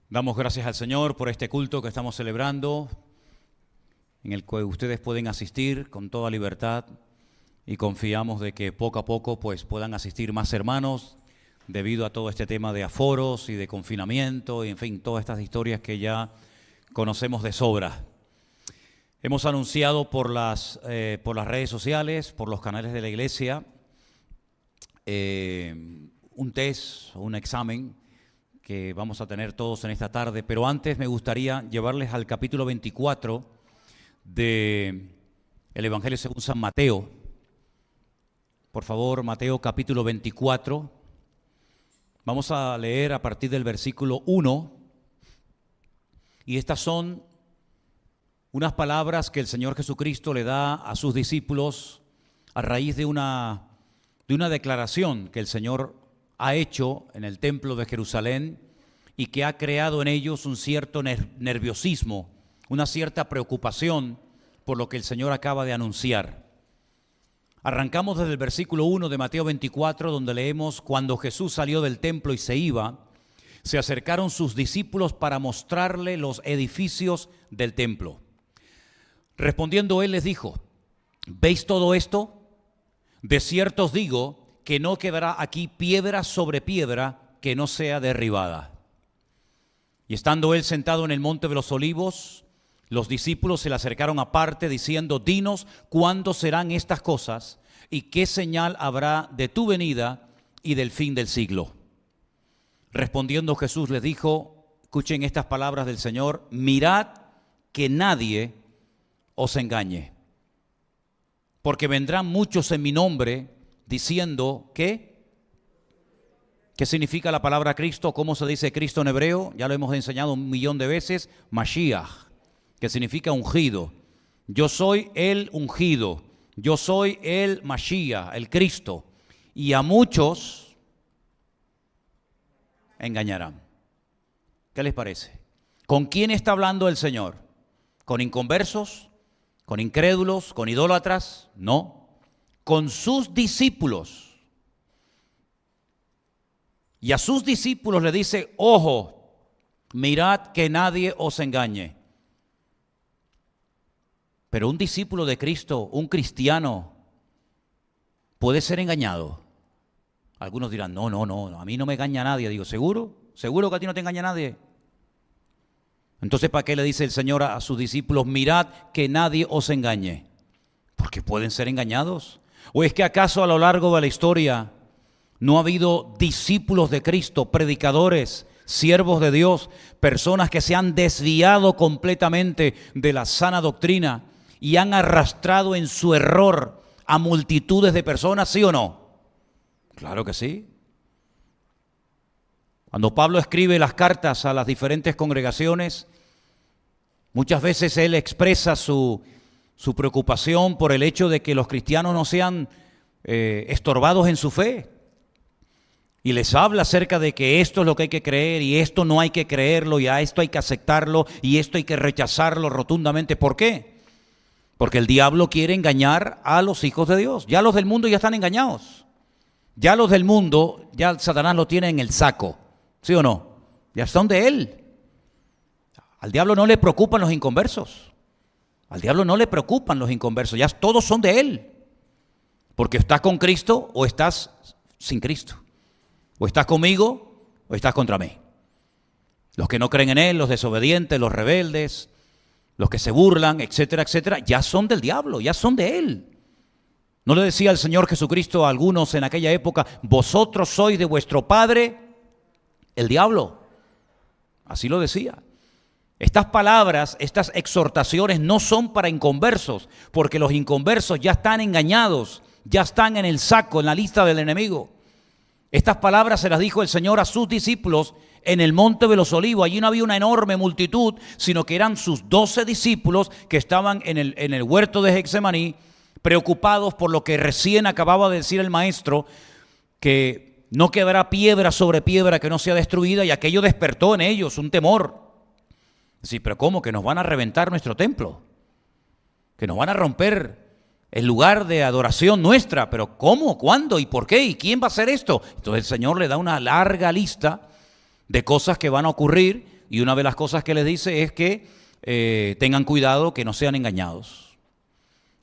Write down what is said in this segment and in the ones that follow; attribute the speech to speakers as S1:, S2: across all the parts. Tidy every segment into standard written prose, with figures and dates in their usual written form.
S1: Damos gracias al Señor por este culto que estamos celebrando, en el que ustedes pueden asistir con toda libertad y confiamos de que poco a poco pues puedan asistir más hermanos debido a todo este tema de aforos y de confinamiento y en fin, todas estas historias que ya conocemos de sobra. Hemos anunciado por las redes sociales, por los canales de la iglesia, un test o un examen que vamos a tener todos en esta tarde, pero antes me gustaría llevarles al capítulo 24 del Evangelio según San Mateo. Por favor, Mateo capítulo 24. Vamos a leer a partir del versículo 1, y estas son unas palabras que el Señor Jesucristo le da a sus discípulos a raíz de una declaración que el Señor ha hecho en el templo de Jerusalén y que ha creado en ellos un cierto nerviosismo, una cierta preocupación por lo que el Señor acaba de anunciar. Arrancamos desde el versículo 1 de Mateo 24, donde leemos: cuando Jesús salió del templo y se iba, se acercaron sus discípulos para mostrarle los edificios del templo. Respondiendo él les dijo: ¿veis todo esto? De cierto os digo que no quedará aquí piedra sobre piedra que no sea derribada. Y estando él sentado en el monte de los olivos, los discípulos se le acercaron aparte diciendo: dinos cuándo serán estas cosas y qué señal habrá de tu venida y del fin del siglo. Respondiendo Jesús les dijo, escuchen estas palabras del Señor: mirad que nadie os engañe, porque vendrán muchos en mi nombre diciendo ¿qué? ¿Qué significa la palabra Cristo? ¿Cómo se dice Cristo en hebreo? Ya lo hemos enseñado 1.000.000 de veces. Mashiach, que significa ungido. Yo soy el ungido. Yo soy el Mashiach, el Cristo. Y a muchos engañarán. ¿Qué les parece? ¿Con quién está hablando el Señor? ¿Con inconversos? ¿Con incrédulos? ¿Con idólatras? No. Con sus discípulos. Y a sus discípulos le dice: ojo, mirad que nadie os engañe. Pero un discípulo de Cristo, un cristiano, puede ser engañado. Algunos dirán: no, a mí no me engaña nadie. Digo: ¿seguro? ¿Seguro que a ti no te engaña nadie? Entonces, ¿para qué le dice el Señor a sus discípulos: mirad que nadie os engañe? Porque pueden ser engañados. ¿O es que acaso a lo largo de la historia no ha habido discípulos de Cristo, predicadores, siervos de Dios, personas que se han desviado completamente de la sana doctrina y han arrastrado en su error a multitudes de personas, sí o no? Claro que sí. Cuando Pablo escribe las cartas a las diferentes congregaciones, muchas veces él expresa su preocupación por el hecho de que los cristianos no sean estorbados en su fe. Y les habla acerca de que esto es lo que hay que creer y esto no hay que creerlo y a esto hay que aceptarlo y esto hay que rechazarlo rotundamente. ¿Por qué? Porque el diablo quiere engañar a los hijos de Dios. Ya los del mundo ya están engañados. Ya los del mundo, ya Satanás lo tiene en el saco. ¿Sí o no? Ya son de él. Al diablo no le preocupan los inconversos. Al diablo no le preocupan los inconversos. Ya todos son de él. Porque estás con Cristo o estás sin Cristo. O estás conmigo o estás contra mí. Los que no creen en él, los desobedientes, los rebeldes, los que se burlan, etcétera, etcétera, ya son del diablo, ya son de él. ¿No le decía el Señor Jesucristo a algunos en aquella época: vosotros sois de vuestro padre el diablo? Así lo decía. Estas palabras, estas exhortaciones no son para inconversos, porque los inconversos ya están engañados, ya están en el saco, en la lista del enemigo. Estas palabras se las dijo el Señor a sus discípulos en el monte de los olivos. Allí no había una enorme multitud, sino que eran sus 12 discípulos que estaban en el huerto de Getsemaní, preocupados por lo que recién acababa de decir el maestro, que no quedará piedra sobre piedra que no sea destruida, y aquello despertó en ellos un temor. Sí, pero ¿cómo? Que nos van a reventar nuestro templo, que nos van a romper el lugar de adoración nuestra. Pero ¿cómo? ¿Cuándo? ¿Y por qué? ¿Y quién va a hacer esto? Entonces el Señor le da una larga lista de cosas que van a ocurrir y una de las cosas que les dice es que tengan cuidado que no sean engañados.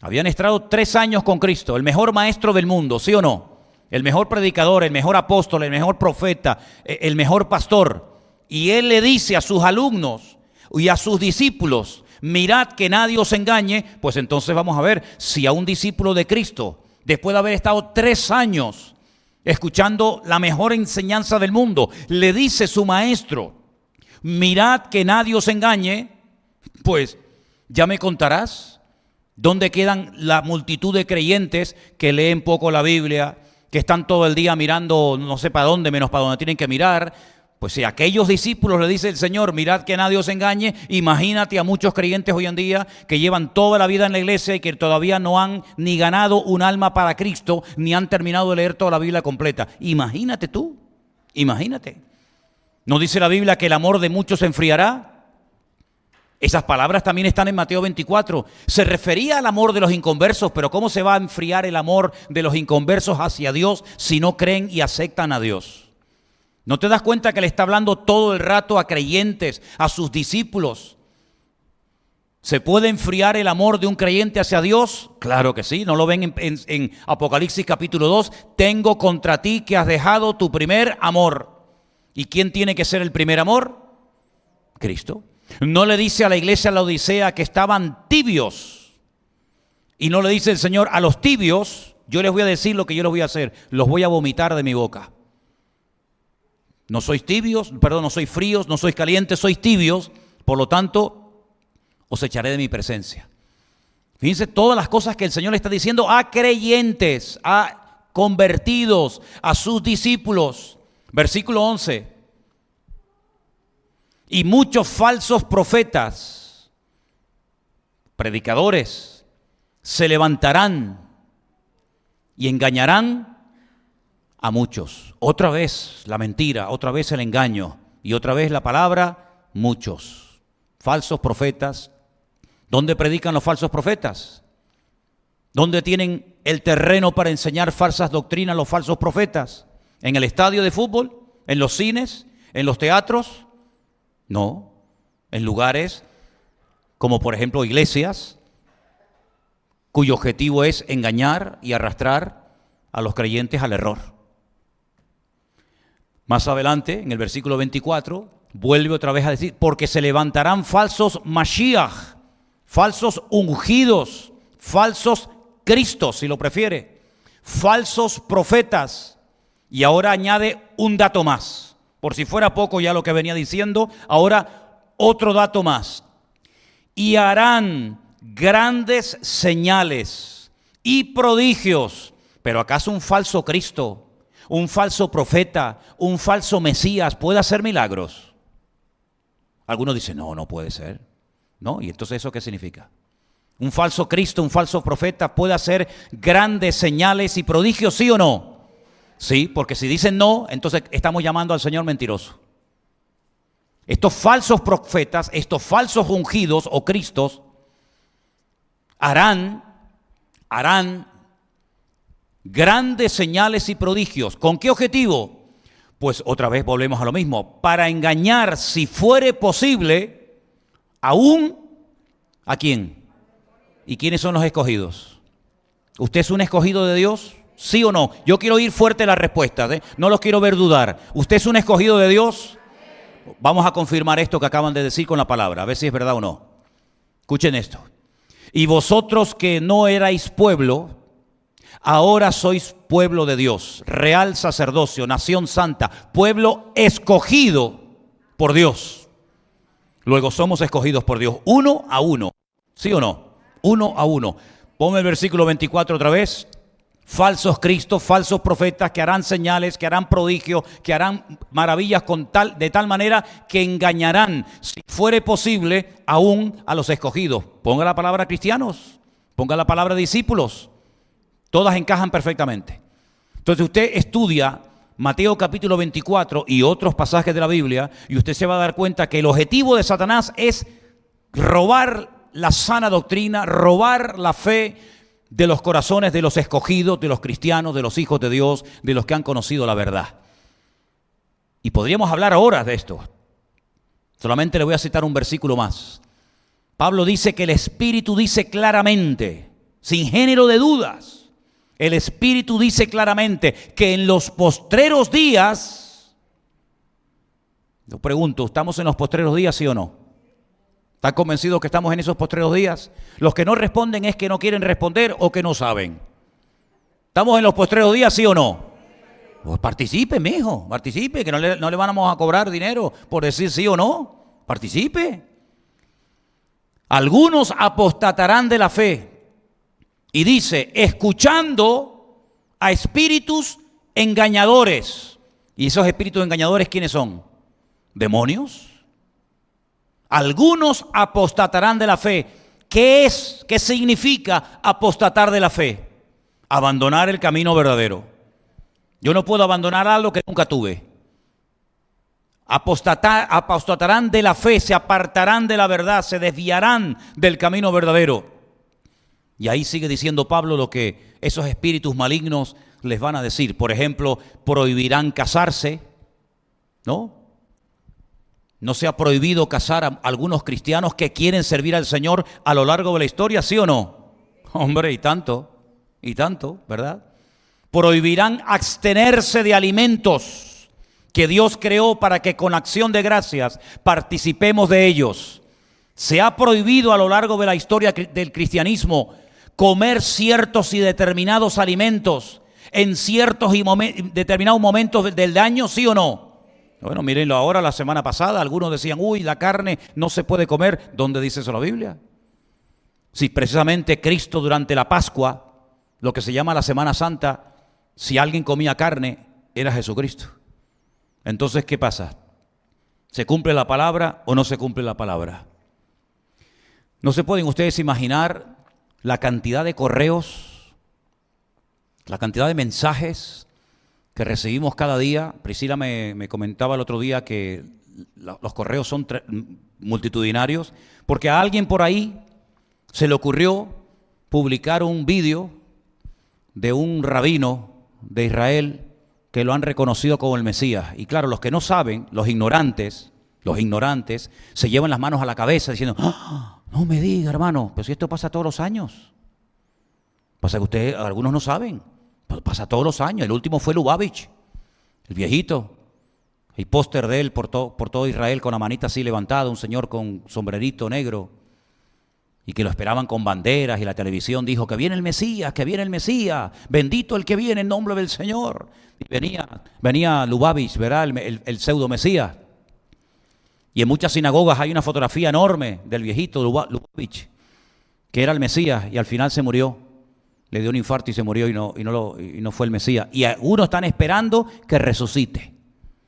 S1: Habían estado 3 años con Cristo, el mejor maestro del mundo, ¿sí o no? El mejor predicador, el mejor apóstol, el mejor profeta, el mejor pastor. Y él le dice a sus alumnos y a sus discípulos: mirad que nadie os engañe. Pues entonces vamos a ver si a un discípulo de Cristo, después de haber estado 3 años escuchando la mejor enseñanza del mundo, le dice su maestro: mirad que nadie os engañe, pues ya me contarás dónde quedan la multitud de creyentes que leen poco la Biblia, que están todo el día mirando no sé para dónde, menos para donde tienen que mirar. Pues si a aquellos discípulos le dice el Señor: mirad que nadie os engañe, imagínate a muchos creyentes hoy en día que llevan toda la vida en la iglesia y que todavía no han ni ganado un alma para Cristo, ni han terminado de leer toda la Biblia completa. Imagínate tú, imagínate. ¿No dice la Biblia que el amor de muchos se enfriará? Esas palabras también están en Mateo 24. Se refería al amor de los inconversos, pero ¿cómo se va a enfriar el amor de los inconversos hacia Dios si no creen y aceptan a Dios? ¿No te das cuenta que le está hablando todo el rato a creyentes, a sus discípulos? ¿Se puede enfriar el amor de un creyente hacia Dios? Claro que sí. ¿No lo ven en Apocalipsis capítulo 2? Tengo contra ti que has dejado tu primer amor. ¿Y quién tiene que ser el primer amor? Cristo. No le dice a la iglesia de la Odisea que estaban tibios. Y no le dice el Señor: a los tibios yo les voy a decir lo que yo les voy a hacer. Los voy a vomitar de mi boca. No sois tibios, perdón, no sois fríos, no sois calientes, sois tibios. Por lo tanto, os echaré de mi presencia. Fíjense todas las cosas que el Señor le está diciendo a creyentes, a convertidos, a sus discípulos. Versículo 11. Y muchos falsos profetas, predicadores, se levantarán y engañarán a muchos. Otra vez la mentira, otra vez el engaño y otra vez la palabra muchos. Falsos profetas. ¿Dónde predican los falsos profetas? ¿Dónde tienen el terreno para enseñar falsas doctrinas los falsos profetas? ¿En el estadio de fútbol? ¿En los cines? ¿En los teatros? No, en lugares como por ejemplo iglesias, cuyo objetivo es engañar y arrastrar a los creyentes al error. Más adelante, en el versículo 24, vuelve otra vez a decir: porque se levantarán falsos Mashiach, falsos ungidos, falsos Cristos, si lo prefiere, falsos profetas. Y ahora añade un dato más. Por si fuera poco ya lo que venía diciendo, ahora otro dato más. Y harán grandes señales y prodigios. ¿Pero acaso un falso Cristo, un falso profeta, un falso Mesías puede hacer milagros? Algunos dicen: no, no puede ser. ¿No? ¿Y entonces eso qué significa? ¿Un falso Cristo, un falso profeta puede hacer grandes señales y prodigios, sí o no? Sí, porque si dicen no, entonces estamos llamando al Señor mentiroso. Estos falsos profetas, estos falsos ungidos o Cristos, harán grandes señales y prodigios. ¿Con qué objetivo? Pues otra vez volvemos a lo mismo. Para engañar, si fuere posible, aún ¿a quién? ¿Y quiénes son los escogidos? ¿Usted es un escogido de Dios? ¿Sí o no? Yo quiero oír fuerte la respuesta, no los quiero ver dudar. ¿Usted es un escogido de Dios? Vamos a confirmar esto que acaban de decir con la palabra, a ver si es verdad o no. Escuchen esto. Y vosotros que no erais pueblo, ahora sois pueblo de Dios, real sacerdocio, nación santa, pueblo escogido por Dios. Luego somos escogidos por Dios, 1 a 1. ¿Sí o no? 1 a 1. Ponme el versículo 24 otra vez. Falsos cristos, falsos profetas que harán señales, que harán prodigios, que harán maravillas de tal manera que engañarán, si fuere posible, aún a los escogidos. Ponga la palabra cristianos, ponga la palabra discípulos. Todas encajan perfectamente. Entonces usted estudia Mateo capítulo 24 y otros pasajes de la Biblia y usted se va a dar cuenta que el objetivo de Satanás es robar la sana doctrina, robar la fe de los corazones de los escogidos, de los cristianos, de los hijos de Dios, de los que han conocido la verdad. Y podríamos hablar horas de esto. Solamente le voy a citar un versículo más. Pablo dice que el Espíritu dice claramente, sin género de dudas, el Espíritu dice claramente que en los postreros días, yo pregunto, ¿estamos en los postreros días, sí o no? ¿Están convencidos que estamos en esos postreros días? Los que no responden es que no quieren responder o que no saben. ¿Estamos en los postreros días, sí o no? Pues participe, mijo, participe, que no le vamos a cobrar dinero por decir sí o no. Participe. Algunos apostatarán de la fe. Y dice, escuchando a espíritus engañadores. ¿Y esos espíritus engañadores quiénes son? ¿Demonios? Algunos apostatarán de la fe. ¿Qué es? ¿Qué significa apostatar de la fe? Abandonar el camino verdadero. Yo no puedo abandonar algo que nunca tuve. Apostatarán de la fe, se apartarán de la verdad, se desviarán del camino verdadero. Y ahí sigue diciendo Pablo lo que esos espíritus malignos les van a decir. Por ejemplo, prohibirán casarse, ¿no? ¿No se ha prohibido casar a algunos cristianos que quieren servir al Señor a lo largo de la historia, sí o no? Hombre, y tanto, ¿verdad? Prohibirán abstenerse de alimentos que Dios creó para que con acción de gracias participemos de ellos. Se ha prohibido a lo largo de la historia del cristianismo comer ciertos y determinados alimentos en ciertos y determinados momentos del año, ¿sí o no? Bueno, mírenlo ahora, la semana pasada, algunos decían, uy, la carne no se puede comer. ¿Dónde dice eso la Biblia? Si precisamente Cristo durante la Pascua, lo que se llama la Semana Santa, si alguien comía carne, era Jesucristo. Entonces, ¿qué pasa? ¿Se cumple la palabra o no se cumple la palabra? No se pueden ustedes imaginar la cantidad de correos, la cantidad de mensajes que recibimos cada día. Priscila me comentaba el otro día que los correos son multitudinarios, porque a alguien por ahí se le ocurrió publicar un vídeo de un rabino de Israel que lo han reconocido como el Mesías. Y claro, los que no saben, los ignorantes, se llevan las manos a la cabeza diciendo, ¡ah! No me diga, hermano, pero si esto pasa todos los años. Pasa que ustedes, algunos no saben, pero pasa todos los años. El último fue Lubavitch, el viejito. El póster de él por todo Israel con la manita así levantada, un señor con sombrerito negro, y que lo esperaban con banderas, y la televisión dijo que viene el Mesías, bendito el que viene en nombre del Señor. Y venía Lubavitch, ¿verdad? El pseudo Mesías. Y en muchas sinagogas hay una fotografía enorme del viejito Lubavitch, que era el Mesías, y al final se murió. Le dio un infarto y se murió y no fue el Mesías. Y algunos están esperando que resucite.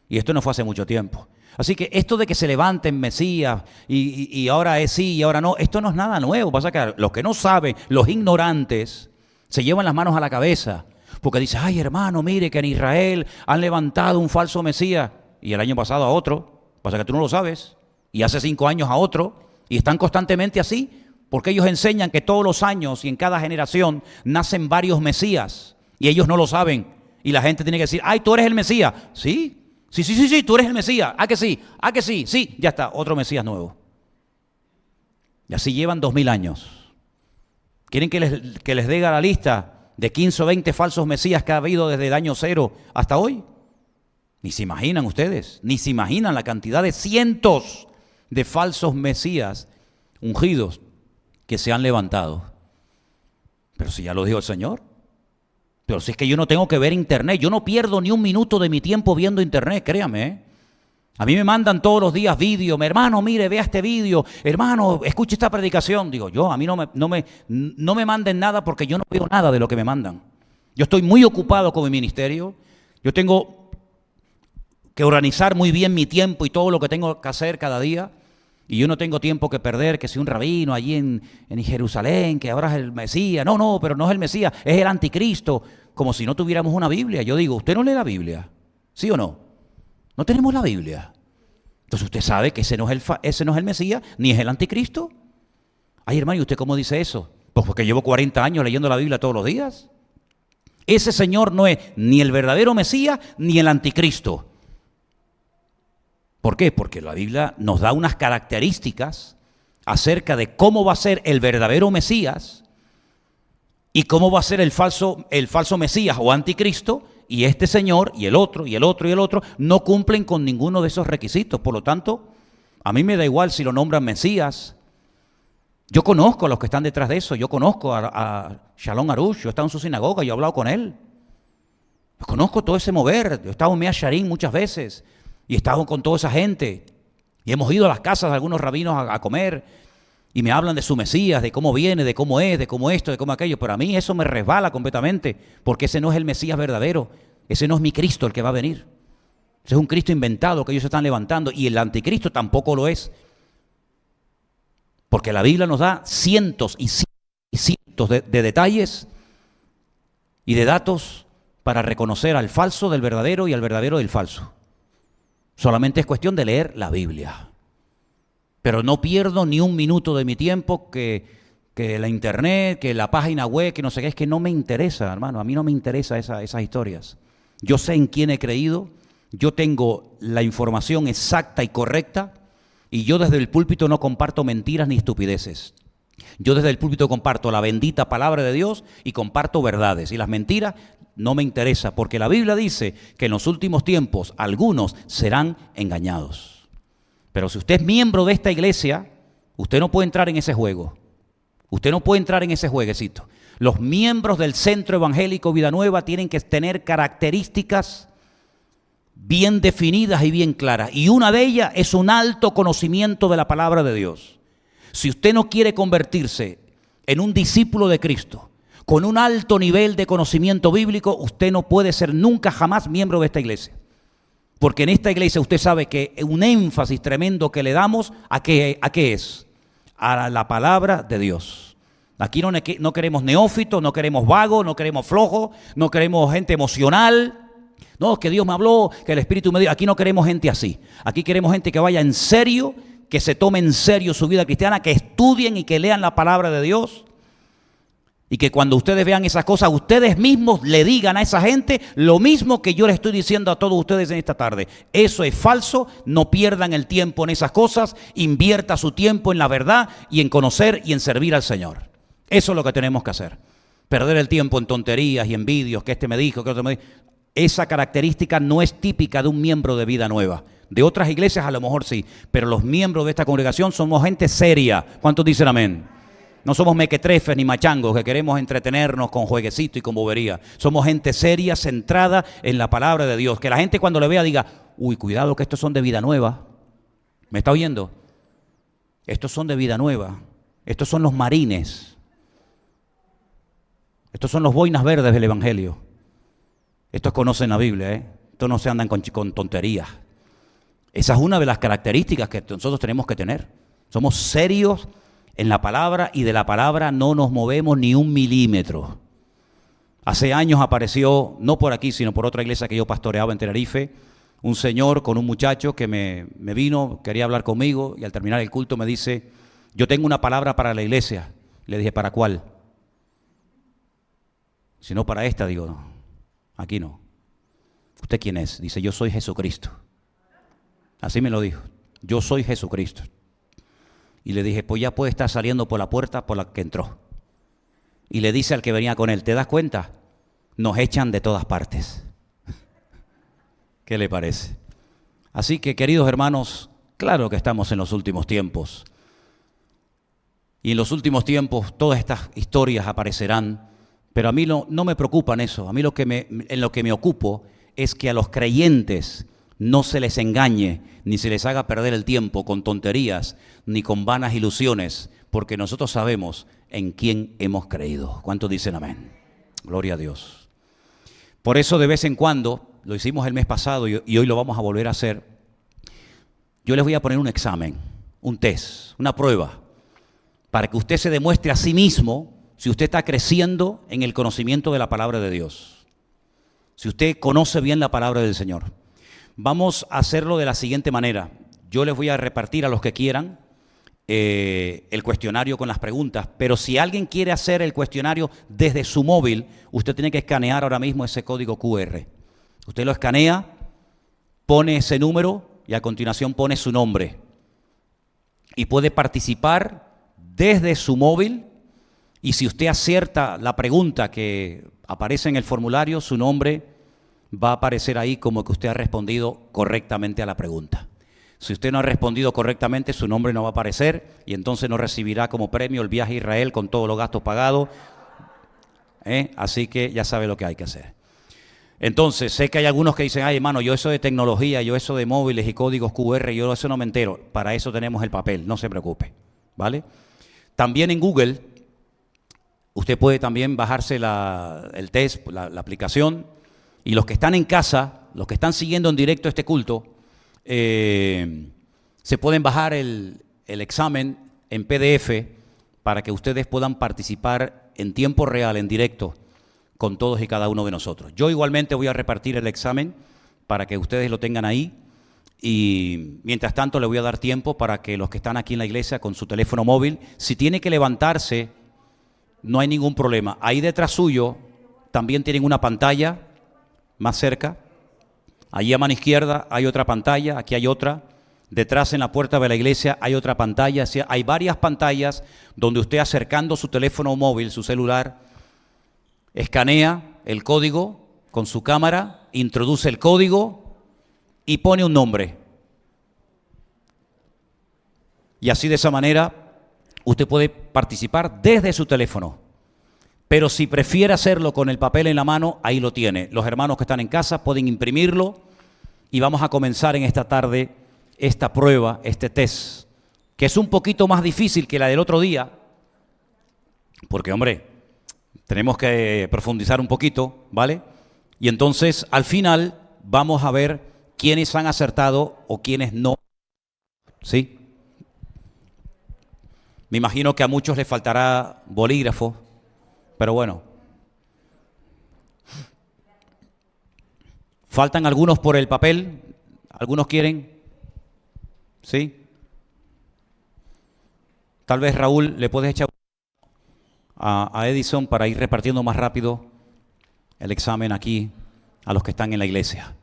S1: Y esto no fue hace mucho tiempo. Así que esto de que se levanten Mesías y ahora es sí y ahora no, esto no es nada nuevo. Pasa que los que no saben, los ignorantes, se llevan las manos a la cabeza. Porque dicen, ay hermano, mire que en Israel han levantado un falso Mesías. Y el año pasado a otro. Pasa que tú no lo sabes. Y hace 5 años a otro. Y están constantemente así. Porque ellos enseñan que todos los años y en cada generación nacen varios Mesías. Y ellos no lo saben. Y la gente tiene que decir, ay, tú eres el Mesías. Sí. Sí, tú eres el Mesías. ¿A que sí? Sí, ya está, otro Mesías nuevo. Y así llevan 2000 años. ¿Quieren que les dé la lista de 15 o 20 falsos Mesías que ha habido desde el año 0 hasta hoy? Ni se imaginan ustedes, ni se imaginan la cantidad de cientos de falsos Mesías ungidos que se han levantado. Pero si ya lo dijo el Señor. Pero si es que yo no tengo que ver internet, yo no pierdo ni un minuto de mi tiempo viendo internet, créame. A mí me mandan todos los días vídeos, hermano, mire, vea este vídeo, hermano, escuche esta predicación. Digo, a mí no me manden nada porque yo no veo nada de lo que me mandan. Yo estoy muy ocupado con mi ministerio, yo tengo que organizar muy bien mi tiempo y todo lo que tengo que hacer cada día. Y yo no tengo tiempo que perder, que si un rabino allí en Jerusalén, que ahora es el Mesías. No, pero no es el Mesías, es el anticristo. Como si no tuviéramos una Biblia. Yo digo, ¿usted no lee la Biblia? ¿Sí o no? No tenemos la Biblia. Entonces usted sabe que ese no es el Mesías, ni es el anticristo. Ay, hermano, ¿y usted cómo dice eso? Pues porque llevo 40 años leyendo la Biblia todos los días. Ese señor no es ni el verdadero Mesías, ni el anticristo. ¿Por qué? Porque la Biblia nos da unas características acerca de cómo va a ser el verdadero Mesías y cómo va a ser el falso Mesías o anticristo, y este señor y el otro y el otro y el otro no cumplen con ninguno de esos requisitos. Por lo tanto, a mí me da igual si lo nombran Mesías. Yo conozco a los que están detrás de eso. Yo conozco a Shalom Arush. Yo he estado en su sinagoga, yo he hablado con él. Yo conozco todo ese mover. Yo he estado en Mea Sharim muchas veces y he estado con toda esa gente. Y hemos ido a las casas de algunos rabinos a comer y me hablan de su Mesías, de cómo viene, de cómo es, de cómo esto, de cómo aquello. Pero a mí eso me resbala completamente, porque ese no es el Mesías verdadero. Ese no es mi Cristo el que va a venir. Ese es un Cristo inventado que ellos están levantando, y el anticristo tampoco lo es. Porque la Biblia nos da cientos y cientos de detalles y de datos para reconocer al falso del verdadero y al verdadero del falso. Solamente es cuestión de leer la Biblia. Pero no pierdo ni un minuto de mi tiempo que la internet, que la página web, que no sé qué. Es que no me interesa, hermano. A mí no me interesa esas historias. Yo sé en quién he creído. Yo tengo la información exacta y correcta. Y yo desde el púlpito no comparto mentiras ni estupideces. Yo desde el púlpito comparto la bendita palabra de Dios y comparto verdades. Y las mentiras no me interesa, porque la Biblia dice que en los últimos tiempos algunos serán engañados. Pero si usted es miembro de esta iglesia, usted no puede entrar en ese juego. Usted no puede entrar en ese jueguecito. Los miembros del Centro Evangélico Vida Nueva tienen que tener características bien definidas y bien claras. Y una de ellas es un alto conocimiento de la palabra de Dios. Si usted no quiere convertirse en un discípulo de Cristo con un alto nivel de conocimiento bíblico, usted no puede ser nunca jamás miembro de esta iglesia. Porque en esta iglesia usted sabe que un énfasis tremendo que le damos, ¿a qué es? A la palabra de Dios. Aquí no queremos neófitos, no queremos vagos, no queremos flojos, no queremos gente emocional. No, que Dios me habló, que el Espíritu me dio. Aquí no queremos gente así. Aquí queremos gente que vaya en serio, que se tome en serio su vida cristiana, que estudien y que lean la palabra de Dios. Y que cuando ustedes vean esas cosas, ustedes mismos le digan a esa gente lo mismo que yo les estoy diciendo a todos ustedes en esta tarde. Eso es falso, no pierdan el tiempo en esas cosas, invierta su tiempo en la verdad y en conocer y en servir al Señor. Eso es lo que tenemos que hacer. Perder el tiempo en tonterías y en vídeos, que este me dijo, que otro me dijo. Esa característica no es típica de un miembro de Vida Nueva. De otras iglesias a lo mejor sí, pero los miembros de esta congregación somos gente seria. ¿Cuántos dicen amén? No somos mequetrefes ni machangos que queremos entretenernos con jueguecito y con bobería. Somos gente seria, centrada en la palabra de Dios. Que la gente cuando le vea diga, uy, cuidado que estos son de Vida Nueva. ¿Me está oyendo? Estos son de Vida Nueva. Estos son los marines. Estos son los boinas verdes del Evangelio. Estos conocen la Biblia, ¿eh? Estos no se andan con tonterías. Esa es una de las características que nosotros tenemos que tener. Somos serios en la palabra y de la palabra no nos movemos ni un milímetro. Hace años apareció, no por aquí, sino por otra iglesia que yo pastoreaba en Tenerife, un señor con un muchacho que me vino, quería hablar conmigo y al terminar el culto me dice, yo tengo una palabra para la iglesia. Le dije, ¿para cuál? Si no para esta, digo, no, aquí no. ¿Usted quién es? Dice, yo soy Jesucristo. Así me lo dijo, yo soy Jesucristo. Y le dije, pues ya puede estar saliendo por la puerta por la que entró. Y le dice al que venía con él, ¿te das cuenta? Nos echan de todas partes. ¿Qué le parece? Así que, queridos hermanos, claro que estamos en los últimos tiempos. Y en los últimos tiempos todas estas historias aparecerán. Pero a mí no me preocupan eso. A mí en lo que me ocupo es que a los creyentes no se les engañe, ni se les haga perder el tiempo con tonterías, ni con vanas ilusiones, porque nosotros sabemos en quién hemos creído. ¿Cuántos dicen amén? Gloria a Dios. Por eso de vez en cuando, lo hicimos el mes pasado y hoy lo vamos a volver a hacer, yo les voy a poner un examen, un test, una prueba, para que usted se demuestre a sí mismo si usted está creciendo en el conocimiento de la palabra de Dios, si usted conoce bien la palabra del Señor. Vamos a hacerlo de la siguiente manera. Yo les voy a repartir a los que quieran el cuestionario con las preguntas, pero si alguien quiere hacer el cuestionario desde su móvil, usted tiene que escanear ahora mismo ese código QR. Usted lo escanea, pone ese número y a continuación pone su nombre. Y puede participar desde su móvil, y si usted acierta la pregunta que aparece en el formulario, su nombre va a aparecer ahí como que usted ha respondido correctamente a la pregunta. Si usted no ha respondido correctamente, su nombre no va a aparecer y entonces no recibirá como premio el viaje a Israel con todos los gastos pagados. Así que ya sabe lo que hay que hacer. Entonces, sé que hay algunos que dicen, ay hermano, yo eso de tecnología, yo eso de móviles y códigos QR, yo eso no me entero. Para eso tenemos el papel, no se preocupe, ¿vale? También en Google, usted puede también bajarse el test, la aplicación, y los que están en casa, los que están siguiendo en directo este culto, se pueden bajar el examen en PDF para que ustedes puedan participar en tiempo real, en directo, con todos y cada uno de nosotros. Yo igualmente voy a repartir el examen para que ustedes lo tengan ahí y mientras tanto le voy a dar tiempo para que los que están aquí en la iglesia con su teléfono móvil, si tiene que levantarse, no hay ningún problema. Ahí detrás suyo también tienen una pantalla más cerca. Allí a mano izquierda hay otra pantalla, aquí hay otra. Detrás en la puerta de la iglesia hay otra pantalla. Hay varias pantallas donde usted acercando su teléfono móvil, su celular, escanea el código con su cámara, introduce el código y pone un nombre. Y así de esa manera usted puede participar desde su teléfono. Pero si prefiere hacerlo con el papel en la mano, ahí lo tiene. Los hermanos que están en casa pueden imprimirlo y vamos a comenzar en esta tarde esta prueba, este test, que es un poquito más difícil que la del otro día, porque, hombre, tenemos que profundizar un poquito, ¿vale? Y entonces, al final, vamos a ver quiénes han acertado o quiénes no. ¿Sí? Me imagino que a muchos les faltará bolígrafo, pero bueno. ¿Faltan algunos por el papel? ¿Algunos quieren? ¿Sí? Tal vez, Raúl, le puedes echar a Edison para ir repartiendo más rápido el examen aquí a los que están en la iglesia.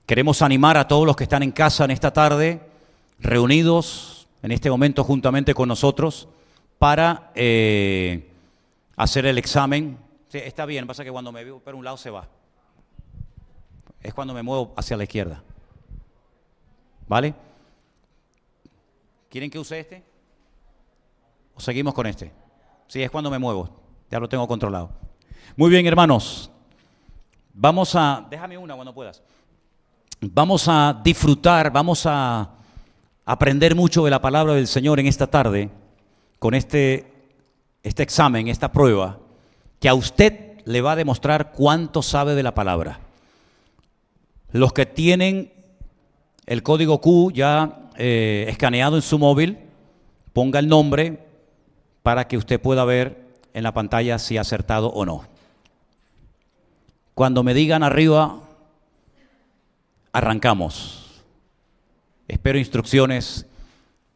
S1: Queremos animar a todos los que están en casa en esta tarde, reunidos en este momento juntamente con nosotros, para hacer el examen. Sí, está bien, pasa que cuando me veo por un lado se va. Es cuando me muevo hacia la izquierda. ¿Vale? ¿Quieren que use este? ¿O seguimos con este? Sí, es cuando me muevo. Ya lo tengo controlado. Muy bien, hermanos. Vamos a... Déjame una cuando puedas. Vamos a disfrutar, vamos a aprender mucho de la palabra del Señor en esta tarde con este examen, esta prueba, que a usted le va a demostrar cuánto sabe de la palabra. Los que tienen el código Q ya escaneado en su móvil, ponga el nombre para que usted pueda ver en la pantalla si ha acertado o no. Cuando me digan arriba, arrancamos. Espero instrucciones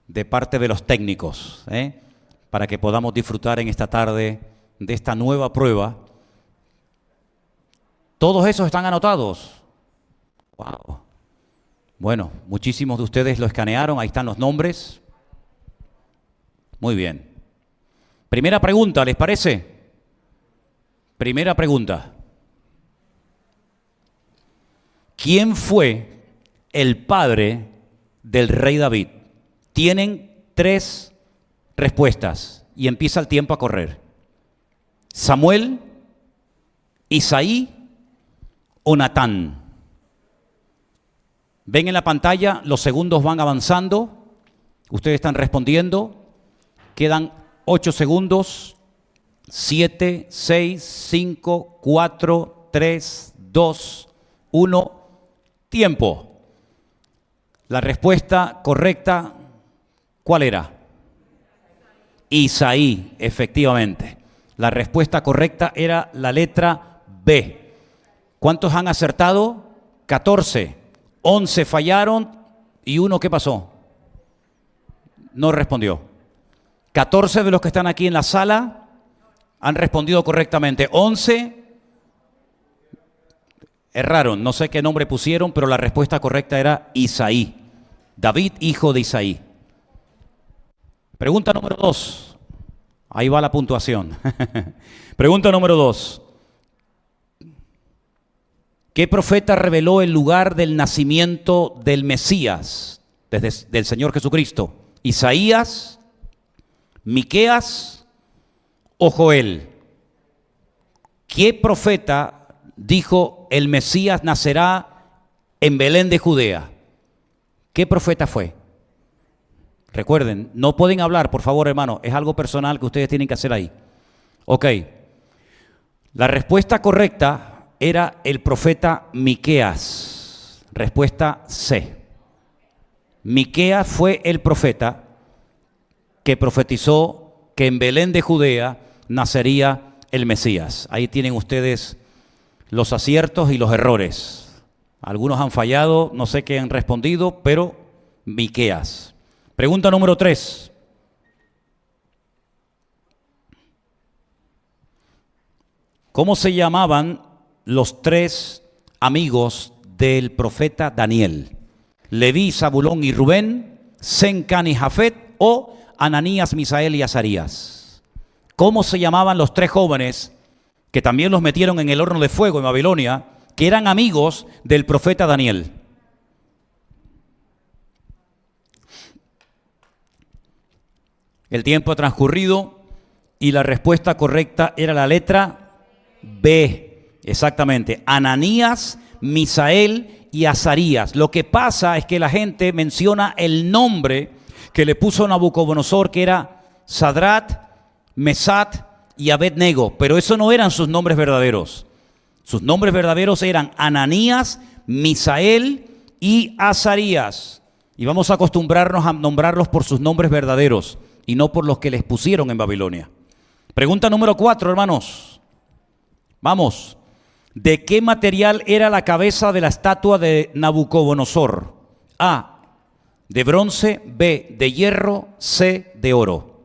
S1: de parte de los técnicos, para que podamos disfrutar en esta tarde de esta nueva prueba. ¿Todos esos están anotados? Wow. Bueno, muchísimos de ustedes lo escanearon, ahí están los nombres. Muy bien. Primera pregunta, ¿les parece? Primera pregunta. ¿Quién fue el padre del rey David? Tienen 3 respuestas y empieza el tiempo a correr. ¿Samuel, Isaí o Natán? Ven en la pantalla, los segundos van avanzando, ustedes están respondiendo, quedan 8 segundos, 7, 6, 5, 4, 3, 2, 1, tiempo. La respuesta correcta, ¿cuál era? Isaí, efectivamente. La respuesta correcta era la letra B. ¿Cuántos han acertado? 14. 11 fallaron y 1, ¿qué pasó? No respondió. 14 de los que están aquí en la sala han respondido correctamente. 11 erraron, no sé qué nombre pusieron, pero la respuesta correcta era Isaí. David, hijo de Isaí. Pregunta número 2. Ahí va la puntuación. Pregunta número 2. ¿Qué profeta reveló el lugar del nacimiento del Mesías, del Señor Jesucristo? ¿Isaías, Miqueas o Joel? ¿Qué profeta dijo el Mesías nacerá en Belén de Judea? ¿Qué profeta fue? Recuerden, no pueden hablar, por favor, hermano. Es algo personal que ustedes tienen que hacer ahí. Ok. La respuesta correcta era el profeta Miqueas. Respuesta C. Miqueas fue el profeta que profetizó que en Belén de Judea nacería el Mesías. Ahí tienen ustedes los aciertos y los errores. Algunos han fallado, no sé qué han respondido, pero Miqueas. Pregunta número 3. ¿Cómo se llamaban los 3 amigos del profeta Daniel? Leví, Zabulón y Rubén, Sem, Can y Jafet, o Ananías, Misael y Azarías. ¿Cómo se llamaban los 3 jóvenes que también los metieron en el horno de fuego en Babilonia, que eran amigos del profeta Daniel? El tiempo ha transcurrido y la respuesta correcta era la letra B. Exactamente. Ananías, Misael y Azarías. Lo que pasa es que la gente menciona el nombre que le puso Nabucodonosor, que era Sadrat, Mesat y Abednego, pero eso no eran sus nombres verdaderos. Sus nombres verdaderos eran Ananías, Misael y Azarías. Y vamos a acostumbrarnos a nombrarlos por sus nombres verdaderos y no por los que les pusieron en Babilonia. Pregunta número 4, hermanos. Vamos. ¿De qué material era la cabeza de la estatua de Nabucodonosor? A, de bronce, B, de hierro, C, de oro.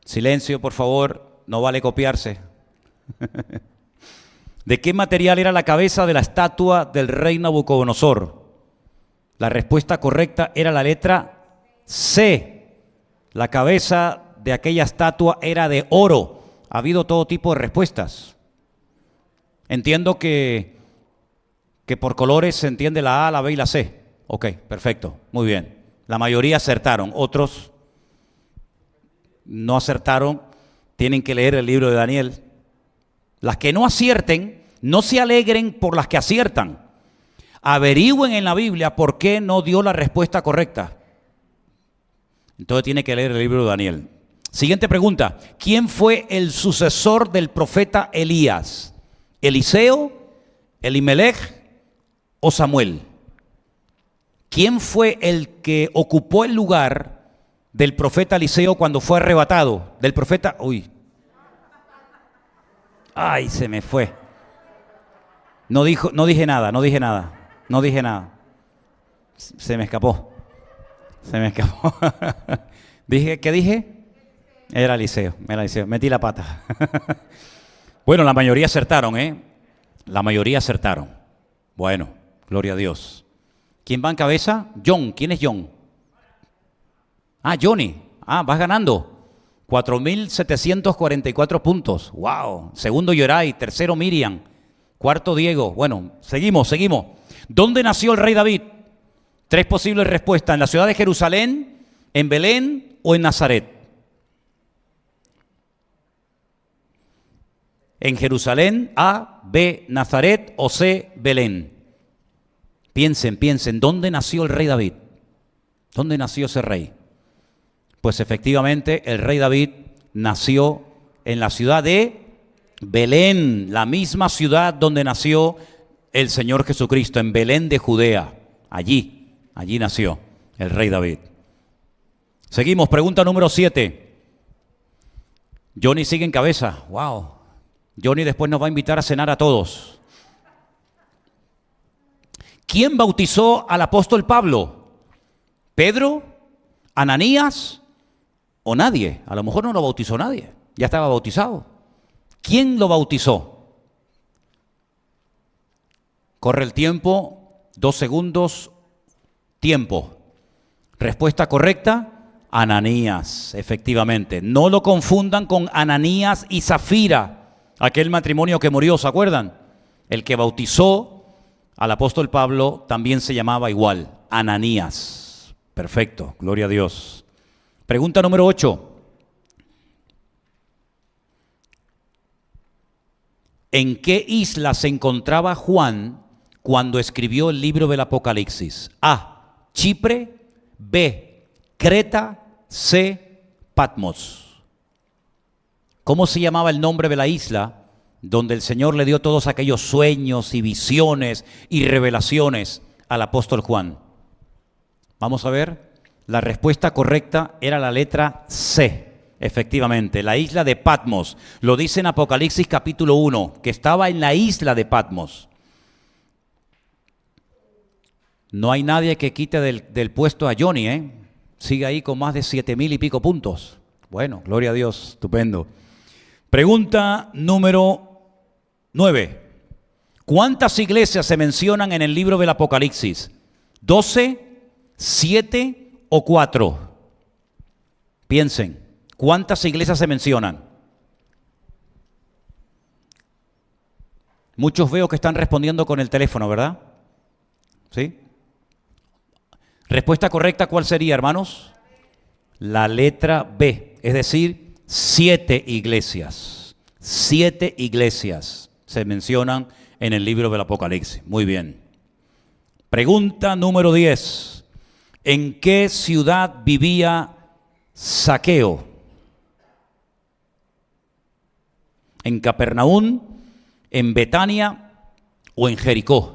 S1: Silencio, por favor, no vale copiarse. ¿De qué material era la cabeza de la estatua del rey Nabucodonosor? La respuesta correcta era la letra C. La cabeza de aquella estatua era de oro. Ha habido todo tipo de respuestas. Entiendo que por colores se entiende la A, la B y la C. Ok, perfecto, muy bien. La mayoría acertaron, otros no acertaron. Tienen que leer el libro de Daniel. Las que no acierten, no se alegren por las que aciertan. Averigüen en la Biblia por qué no dio la respuesta correcta. Entonces tiene que leer el libro de Daniel. Siguiente pregunta. ¿Quién fue el sucesor del profeta Elías? ¿Eliseo, Elimelech o Samuel? ¿Quién fue el que ocupó el lugar del profeta Eliseo cuando fue arrebatado? Del profeta... Uy. Ay, se me fue. No dije nada. Se me escapó. ¿Qué dije? Era Eliseo. Metí la pata. Bueno, la mayoría acertaron, ¿eh? La mayoría acertaron. Bueno, gloria a Dios. ¿Quién va en cabeza? John. ¿Quién es John? Ah, Johnny. Ah, vas ganando. 4.744 puntos. Wow. Segundo Yoray, tercero Miriam, cuarto Diego. Bueno, seguimos. ¿Dónde nació el rey David? 3 posibles respuestas. ¿En la ciudad de Jerusalén, en Belén o en Nazaret? En Jerusalén, A, B, Nazaret o C, Belén. Piensen, ¿dónde nació el rey David? ¿Dónde nació ese rey? Pues efectivamente el rey David nació en la ciudad de Belén, la misma ciudad donde nació el Señor Jesucristo, en Belén de Judea. Allí nació el rey David. Seguimos, pregunta número 7. Johnny sigue en cabeza. Wow. Johnny después nos va a invitar a cenar a todos. ¿Quién bautizó al apóstol Pablo? ¿Pedro? ¿Ananías? ¿O nadie? A lo mejor no lo bautizó nadie. Ya estaba bautizado. ¿Quién lo bautizó? Corre el tiempo, 2 segundos, tiempo. Respuesta correcta, Ananías, efectivamente. No lo confundan con Ananías y Zafira, aquel matrimonio que murió, ¿se acuerdan? El que bautizó al apóstol Pablo también se llamaba igual, Ananías. Perfecto, gloria a Dios. Pregunta número 8. ¿En qué isla se encontraba Juan cuando escribió el libro del Apocalipsis? A, Chipre. B, Creta. C, Patmos. ¿Cómo se llamaba el nombre de la isla donde el Señor le dio todos aquellos sueños y visiones y revelaciones al apóstol Juan? Vamos a ver. La respuesta correcta era la letra C. Efectivamente, la isla de Patmos. Lo dice en Apocalipsis capítulo 1, que estaba en la isla de Patmos. No hay nadie que quite del puesto a Johnny, ¿eh? Sigue ahí con más de 7,000 y pico puntos. Bueno, gloria a Dios, estupendo. Pregunta número 9. ¿Cuántas iglesias se mencionan en el libro del Apocalipsis? ¿12, 7 o 4? Piensen, ¿cuántas iglesias se mencionan? Muchos veo que están respondiendo con el teléfono, ¿verdad? ¿Sí? Respuesta correcta, ¿cuál sería, hermanos? La letra B, es decir, 7 iglesias. 7 iglesias se mencionan en el libro del Apocalipsis. Muy bien. Pregunta número 10. ¿En qué ciudad vivía Zaqueo? ¿En Capernaum, en Betania o en Jericó?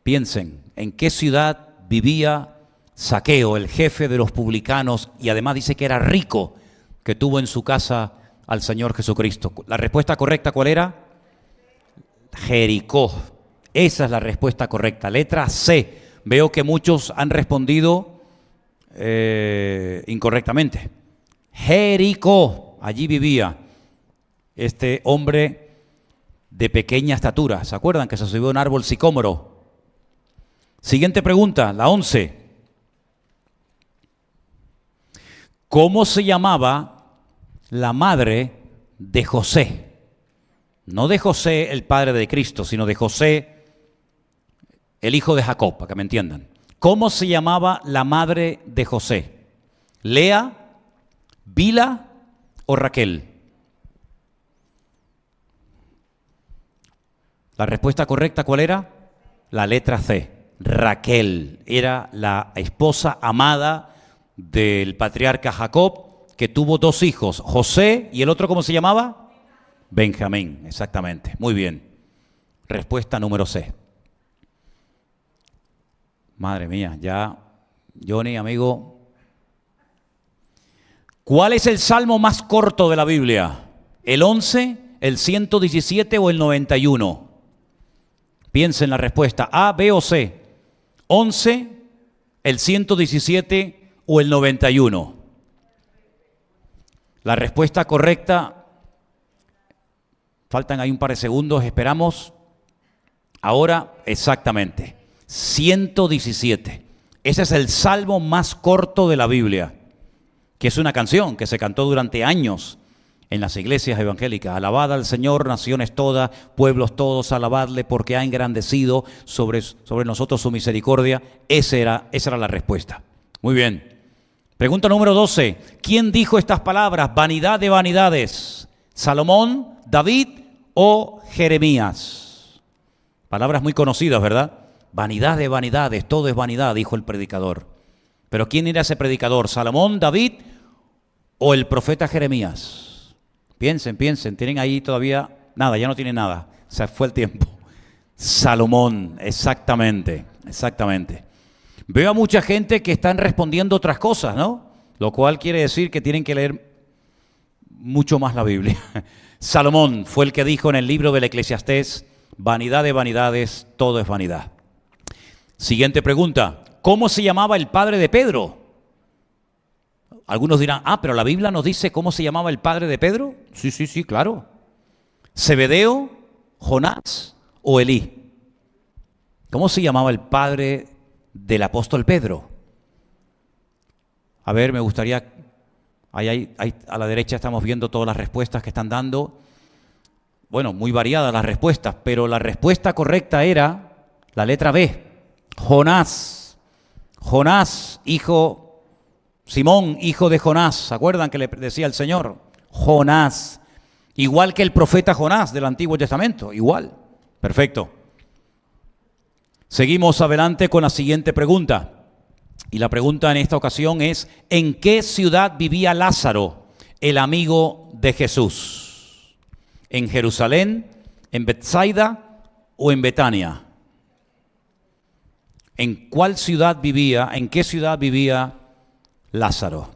S1: Piensen, ¿en qué ciudad vivía Zaqueo, el jefe de los publicanos, y además dice que era rico, que tuvo en su casa al Señor Jesucristo? La respuesta correcta, ¿cuál era? Jericó. Esa es la respuesta correcta. Letra C. Veo que muchos han respondido incorrectamente. Jericó. Allí vivía este hombre de pequeña estatura. ¿Se acuerdan que se subió a un árbol sicómoro? Siguiente pregunta, la 11. ¿Cómo se llamaba la madre de José? No de José, el padre de Cristo, sino de José, el hijo de Jacob, para que me entiendan. ¿Cómo se llamaba la madre de José? ¿Lea, Bila o Raquel? La respuesta correcta, ¿cuál era? La letra C. Raquel era la esposa amada del patriarca Jacob, que tuvo 2 hijos, José y el otro, ¿cómo se llamaba? Benjamín, exactamente. Muy bien. Respuesta número C. Madre mía, ya, Johnny, amigo. ¿Cuál es el salmo más corto de la Biblia? ¿El 11, el 117 o el 91? Piensen la respuesta, A, B o C. 11, el 117 o el 91. La respuesta correcta, faltan ahí un par de segundos, esperamos. Ahora, exactamente, 117. Ese es el salmo más corto de la Biblia, que es una canción que se cantó durante años en las iglesias evangélicas. Alabad al Señor, naciones todas, pueblos todos, alabadle porque ha engrandecido sobre nosotros su misericordia. Esa era la respuesta. Muy bien. Pregunta número 12. ¿Quién dijo estas palabras? Vanidad de vanidades. ¿Salomón, David o Jeremías? Palabras muy conocidas, ¿verdad? Vanidad de vanidades, todo es vanidad, dijo el predicador. Pero ¿quién era ese predicador? ¿Salomón, David o el profeta Jeremías? Piensen, tienen ahí todavía nada, ya no tienen nada, se fue el tiempo. Salomón, exactamente. Veo a mucha gente que están respondiendo otras cosas, ¿no? Lo cual quiere decir que tienen que leer mucho más la Biblia. Salomón fue el que dijo en el libro del Eclesiastés, vanidad de vanidades, todo es vanidad. Siguiente pregunta, ¿cómo se llamaba el padre de Pedro? Algunos dirán, pero la Biblia nos dice cómo se llamaba el padre de Pedro. Sí, claro. ¿Zebedeo, ¿Jonás o Elí? ¿Cómo se llamaba el padre del apóstol Pedro? A ver, me gustaría, ahí a la derecha estamos viendo todas las respuestas que están dando. Bueno, muy variadas las respuestas, pero la respuesta correcta era la letra B, Jonás. Jonás, Simón, hijo de Jonás. ¿Se acuerdan que le decía el Señor? Jonás. Igual que el profeta Jonás del Antiguo Testamento, igual. Perfecto. Seguimos adelante con la siguiente pregunta. Y la pregunta en esta ocasión es, ¿en qué ciudad vivía Lázaro, el amigo de Jesús? ¿En Jerusalén, en Betsaida o en Betania? ¿En cuál ciudad vivía, en qué ciudad vivía Lázaro?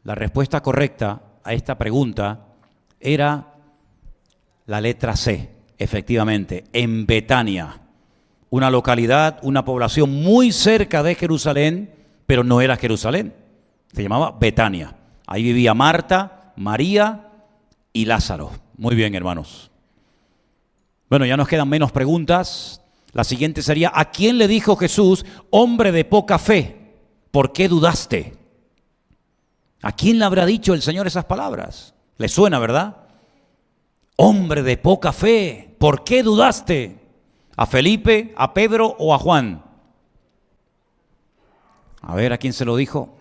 S1: La respuesta correcta a esta pregunta era la letra C, efectivamente, en Betania. Una localidad, una población muy cerca de Jerusalén, pero no era Jerusalén, se llamaba Betania. Ahí vivía Marta, María y Lázaro. Muy bien, hermanos. Bueno, ya nos quedan menos preguntas. La siguiente sería, ¿a quién le dijo Jesús, hombre de poca fe? ¿Por qué dudaste? ¿A quién le habrá dicho el Señor esas palabras? ¿Le suena, verdad? Hombre de poca fe, ¿por qué dudaste? ¿A Felipe, a Pedro o a Juan? A ver, ¿a quién se lo dijo?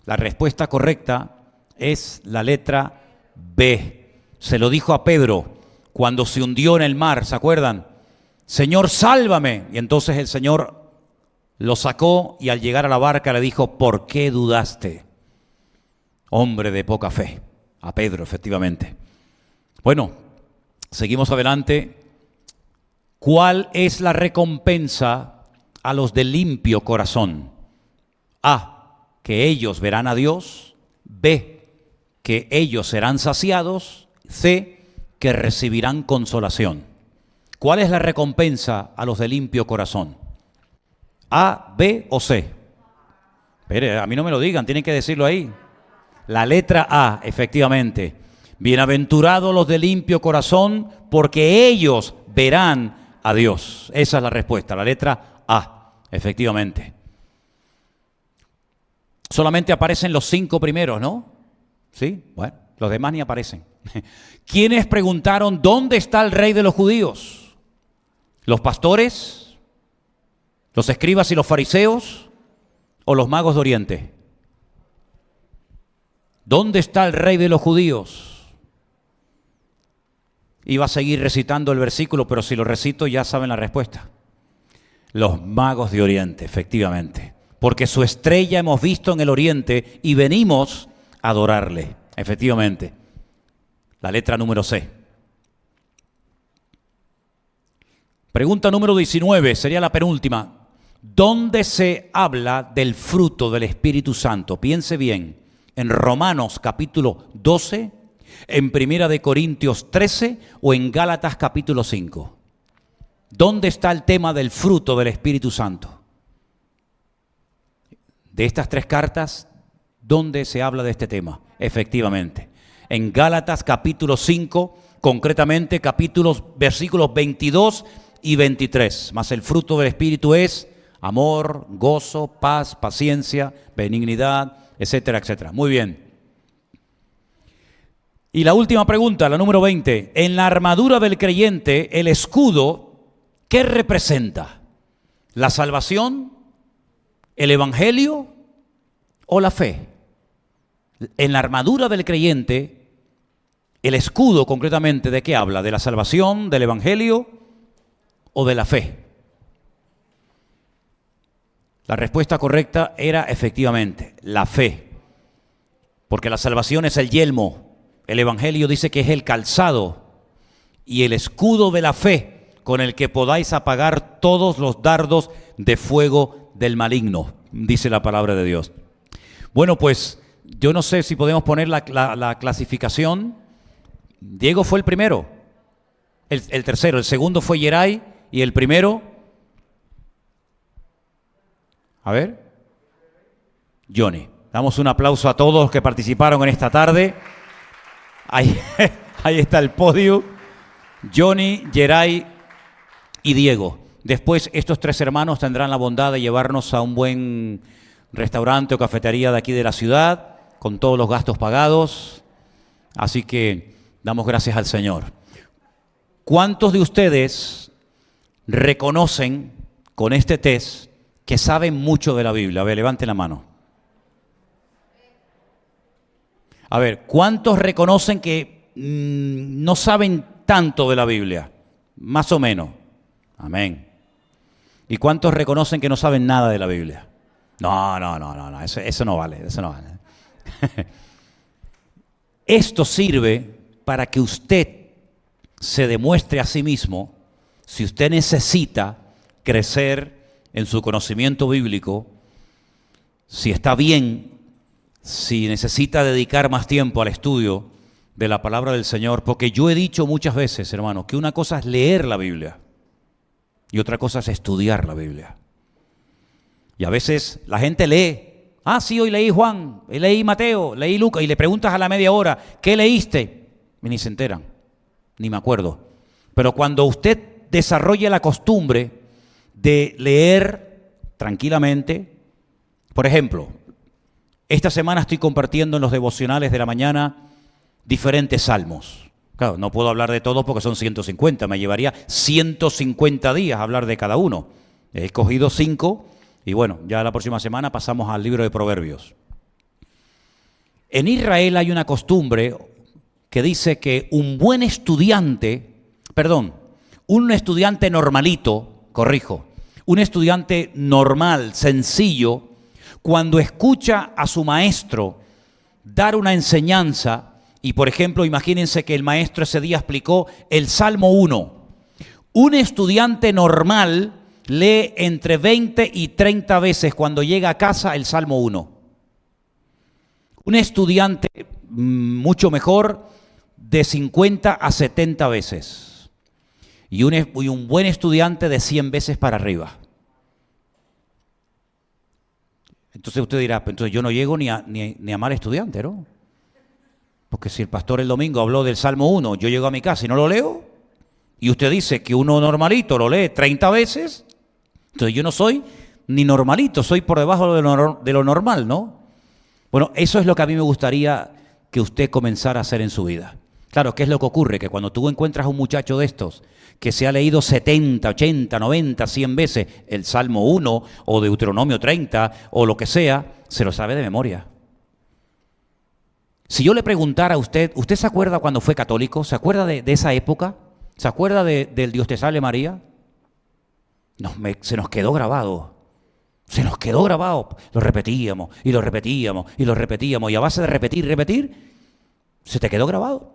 S1: La respuesta correcta es la letra B. Se lo dijo a Pedro cuando se hundió en el mar, ¿se acuerdan? Señor, sálvame. Y entonces el Señor lo sacó y al llegar a la barca le dijo, ¿por qué dudaste? Hombre de poca fe. A Pedro, efectivamente. Bueno, seguimos adelante. ¿Cuál es la recompensa a los de limpio corazón? A, que ellos verán a Dios. B, que ellos serán saciados. C, que recibirán consolación. ¿Cuál es la recompensa a los de limpio corazón? ¿A, B o C? Espere, a mí no me lo digan, tienen que decirlo ahí. La letra A, efectivamente. Bienaventurados los de limpio corazón, porque ellos verán a Dios. Esa es la respuesta, la letra A, efectivamente. Solamente aparecen los 5 primeros, ¿no? Sí, bueno, los demás ni aparecen. ¿Quiénes preguntaron dónde está el rey de los judíos? ¿Los pastores? ¿Los escribas y los fariseos? ¿O los magos de Oriente? ¿Dónde está el rey de los judíos? Iba a seguir recitando el versículo, pero si lo recito ya saben la respuesta. Los magos de Oriente, efectivamente. Porque su estrella hemos visto en el Oriente y venimos a adorarle, efectivamente. La letra número C. Pregunta número 19, sería la penúltima. ¿Dónde se habla del fruto del Espíritu Santo? Piense bien. ¿En Romanos capítulo 12, en Primera de Corintios 13 o en Gálatas capítulo 5? ¿Dónde está el tema del fruto del Espíritu Santo? De estas 3 cartas, ¿dónde se habla de este tema? Efectivamente. En Gálatas capítulo 5, concretamente versículos 22 y 23. Mas el fruto del Espíritu es amor, gozo, paz, paciencia, benignidad, etcétera, etcétera. Muy bien. Y la última pregunta, la número 20. En la armadura del creyente, el escudo, ¿qué representa? ¿La salvación? ¿El evangelio? ¿O la fe? En la armadura del creyente, el escudo concretamente, ¿de qué habla? ¿De la salvación, del evangelio o de la fe? La respuesta correcta era efectivamente la fe, porque la salvación es el yelmo, el evangelio dice que es el calzado y el escudo de la fe con el que podáis apagar todos los dardos de fuego del maligno, dice la palabra de Dios. Bueno, pues yo no sé si podemos poner la clasificación. Diego fue el primero, el tercero, el segundo fue Yeray y el primero, a ver, Johnny. Damos un aplauso a todos los que participaron en esta tarde. Ahí, ahí está el podio. Johnny, Geray y Diego. Después estos tres hermanos tendrán la bondad de llevarnos a un buen restaurante o cafetería de aquí de la ciudad, con todos los gastos pagados. Así que damos gracias al Señor. ¿Cuántos de ustedes reconocen con este test que saben mucho de la Biblia? A ver, levanten la mano. A ver, ¿cuántos reconocen que no saben tanto de la Biblia? Más o menos. Amén. ¿Y cuántos reconocen que no saben nada de la Biblia? No, eso no vale, eso no vale. Esto sirve para que usted se demuestre a sí mismo, si usted necesita crecer en su conocimiento bíblico, si está bien, si necesita dedicar más tiempo al estudio de la palabra del Señor, porque yo he dicho muchas veces, hermanos, que una cosa es leer la Biblia y otra cosa es estudiar la Biblia. Y a veces la gente lee. Ah, sí, hoy leí Juan, leí Mateo, leí Lucas, y le preguntas a la media hora, ¿qué leíste? Y ni se enteran, ni me acuerdo. Pero cuando usted desarrolle la costumbre de leer tranquilamente, por ejemplo, esta semana estoy compartiendo en los devocionales de la mañana diferentes salmos. Claro, no puedo hablar de todos porque son 150, me llevaría 150 días hablar de cada uno. He escogido 5 y bueno, ya la próxima semana pasamos al libro de Proverbios. En Israel hay una costumbre que dice que un estudiante normalito, un estudiante normal, sencillo, cuando escucha a su maestro dar una enseñanza, y por ejemplo, imagínense que el maestro ese día explicó el Salmo 1. Un estudiante normal lee entre 20 y 30 veces cuando llega a casa el Salmo 1. Un estudiante mucho mejor de 50 a 70 veces. Y un buen estudiante de 100 veces para arriba. Entonces usted dirá, entonces yo no llego ni a mal estudiante, ¿no? Porque si el pastor el domingo habló del Salmo 1, yo llego a mi casa y no lo leo, y usted dice que uno normalito lo lee 30 veces, entonces yo no soy ni normalito, soy por debajo de lo normal, ¿no? Bueno, eso es lo que a mí me gustaría que usted comenzara a hacer en su vida. Claro, ¿qué es lo que ocurre? Que cuando tú encuentras a un muchacho de estos que se ha leído 70, 80, 90, 100 veces el Salmo 1 o Deuteronomio 30 o lo que sea, se lo sabe de memoria. Si yo le preguntara a usted, ¿usted se acuerda cuando fue católico? ¿Se acuerda de esa época? ¿Se acuerda del Dios te salve María? Se nos quedó grabado. Se nos quedó grabado. Lo repetíamos y lo repetíamos y lo repetíamos. Y a base de repetir y repetir, se te quedó grabado.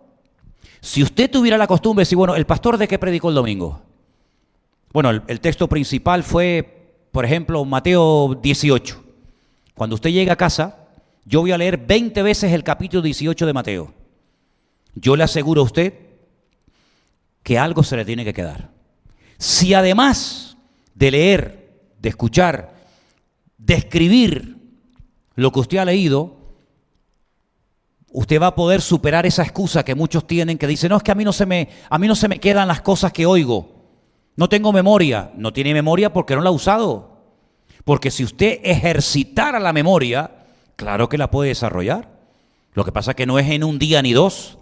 S1: Si usted tuviera la costumbre de decir, bueno, ¿el pastor de qué predicó el domingo? Bueno, el texto principal fue, por ejemplo, Mateo 18. Cuando usted llega a casa, yo voy a leer 20 veces el capítulo 18 de Mateo. Yo le aseguro a usted que algo se le tiene que quedar. Si además de leer, de escuchar, de escribir lo que usted ha leído, usted va a poder superar esa excusa que muchos tienen, que dicen, no, es que a mí no se me quedan las cosas que oigo. No tengo memoria. No tiene memoria porque no la ha usado. Porque si usted ejercitara la memoria, claro que la puede desarrollar. Lo que pasa es que no es en un día ni dos.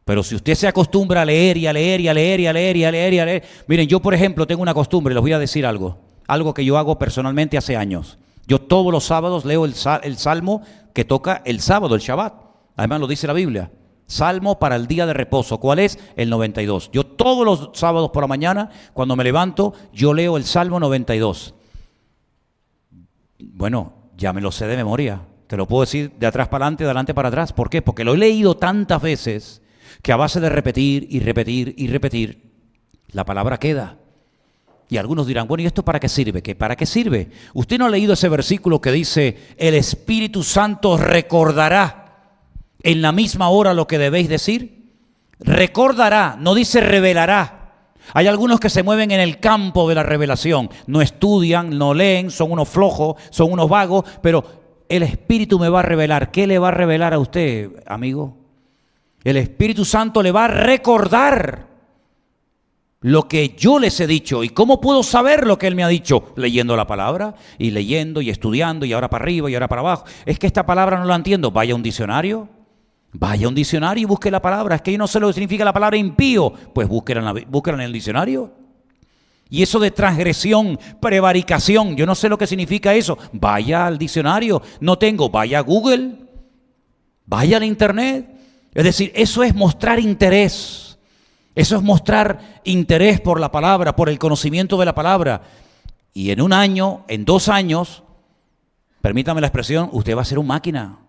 S1: Pero si usted se acostumbra a leer y a leer y a leer y a leer y a leer y a leer. Miren, yo por ejemplo tengo una costumbre, les voy a decir algo que yo hago personalmente hace años. Yo todos los sábados leo el salmo que toca el sábado, el Shabbat. Además lo dice la Biblia. Salmo para el día de reposo. ¿Cuál es? El 92. Yo todos los sábados por la mañana, cuando me levanto, yo leo el Salmo 92. Bueno, ya me lo sé de memoria. Te lo puedo decir de atrás para adelante, de adelante para atrás. ¿Por qué? Porque lo he leído tantas veces que a base de repetir y repetir y repetir, la palabra queda. Y algunos dirán, bueno, ¿y esto para qué sirve? ¿Qué para qué sirve? ¿Usted no ha leído ese versículo que dice, el Espíritu Santo recordará en la misma hora lo que debéis decir? Recordará, no dice revelará. Hay algunos que se mueven en el campo de la revelación, no estudian, no leen, son unos flojos, son unos vagos, pero el Espíritu me va a revelar. ¿Qué le va a revelar a usted, amigo? El Espíritu Santo le va a recordar lo que yo les he dicho. ¿Y cómo puedo saber lo que Él me ha dicho? Leyendo la palabra, y leyendo, y estudiando, y ahora para arriba, y ahora para abajo. Es que esta palabra no la entiendo. Vaya a un diccionario. Vaya a un diccionario y busque la palabra. Es que yo no sé lo que significa la palabra impío. Pues búsquela en el diccionario. Y eso de transgresión, prevaricación, yo no sé lo que significa eso. Vaya al diccionario. No tengo, vaya a Google. Vaya al internet. Es decir, eso es mostrar interés. Eso es mostrar interés por la palabra, por el conocimiento de la palabra. Y en 1 año, en 2 años, permítame la expresión, usted va a ser un máquina.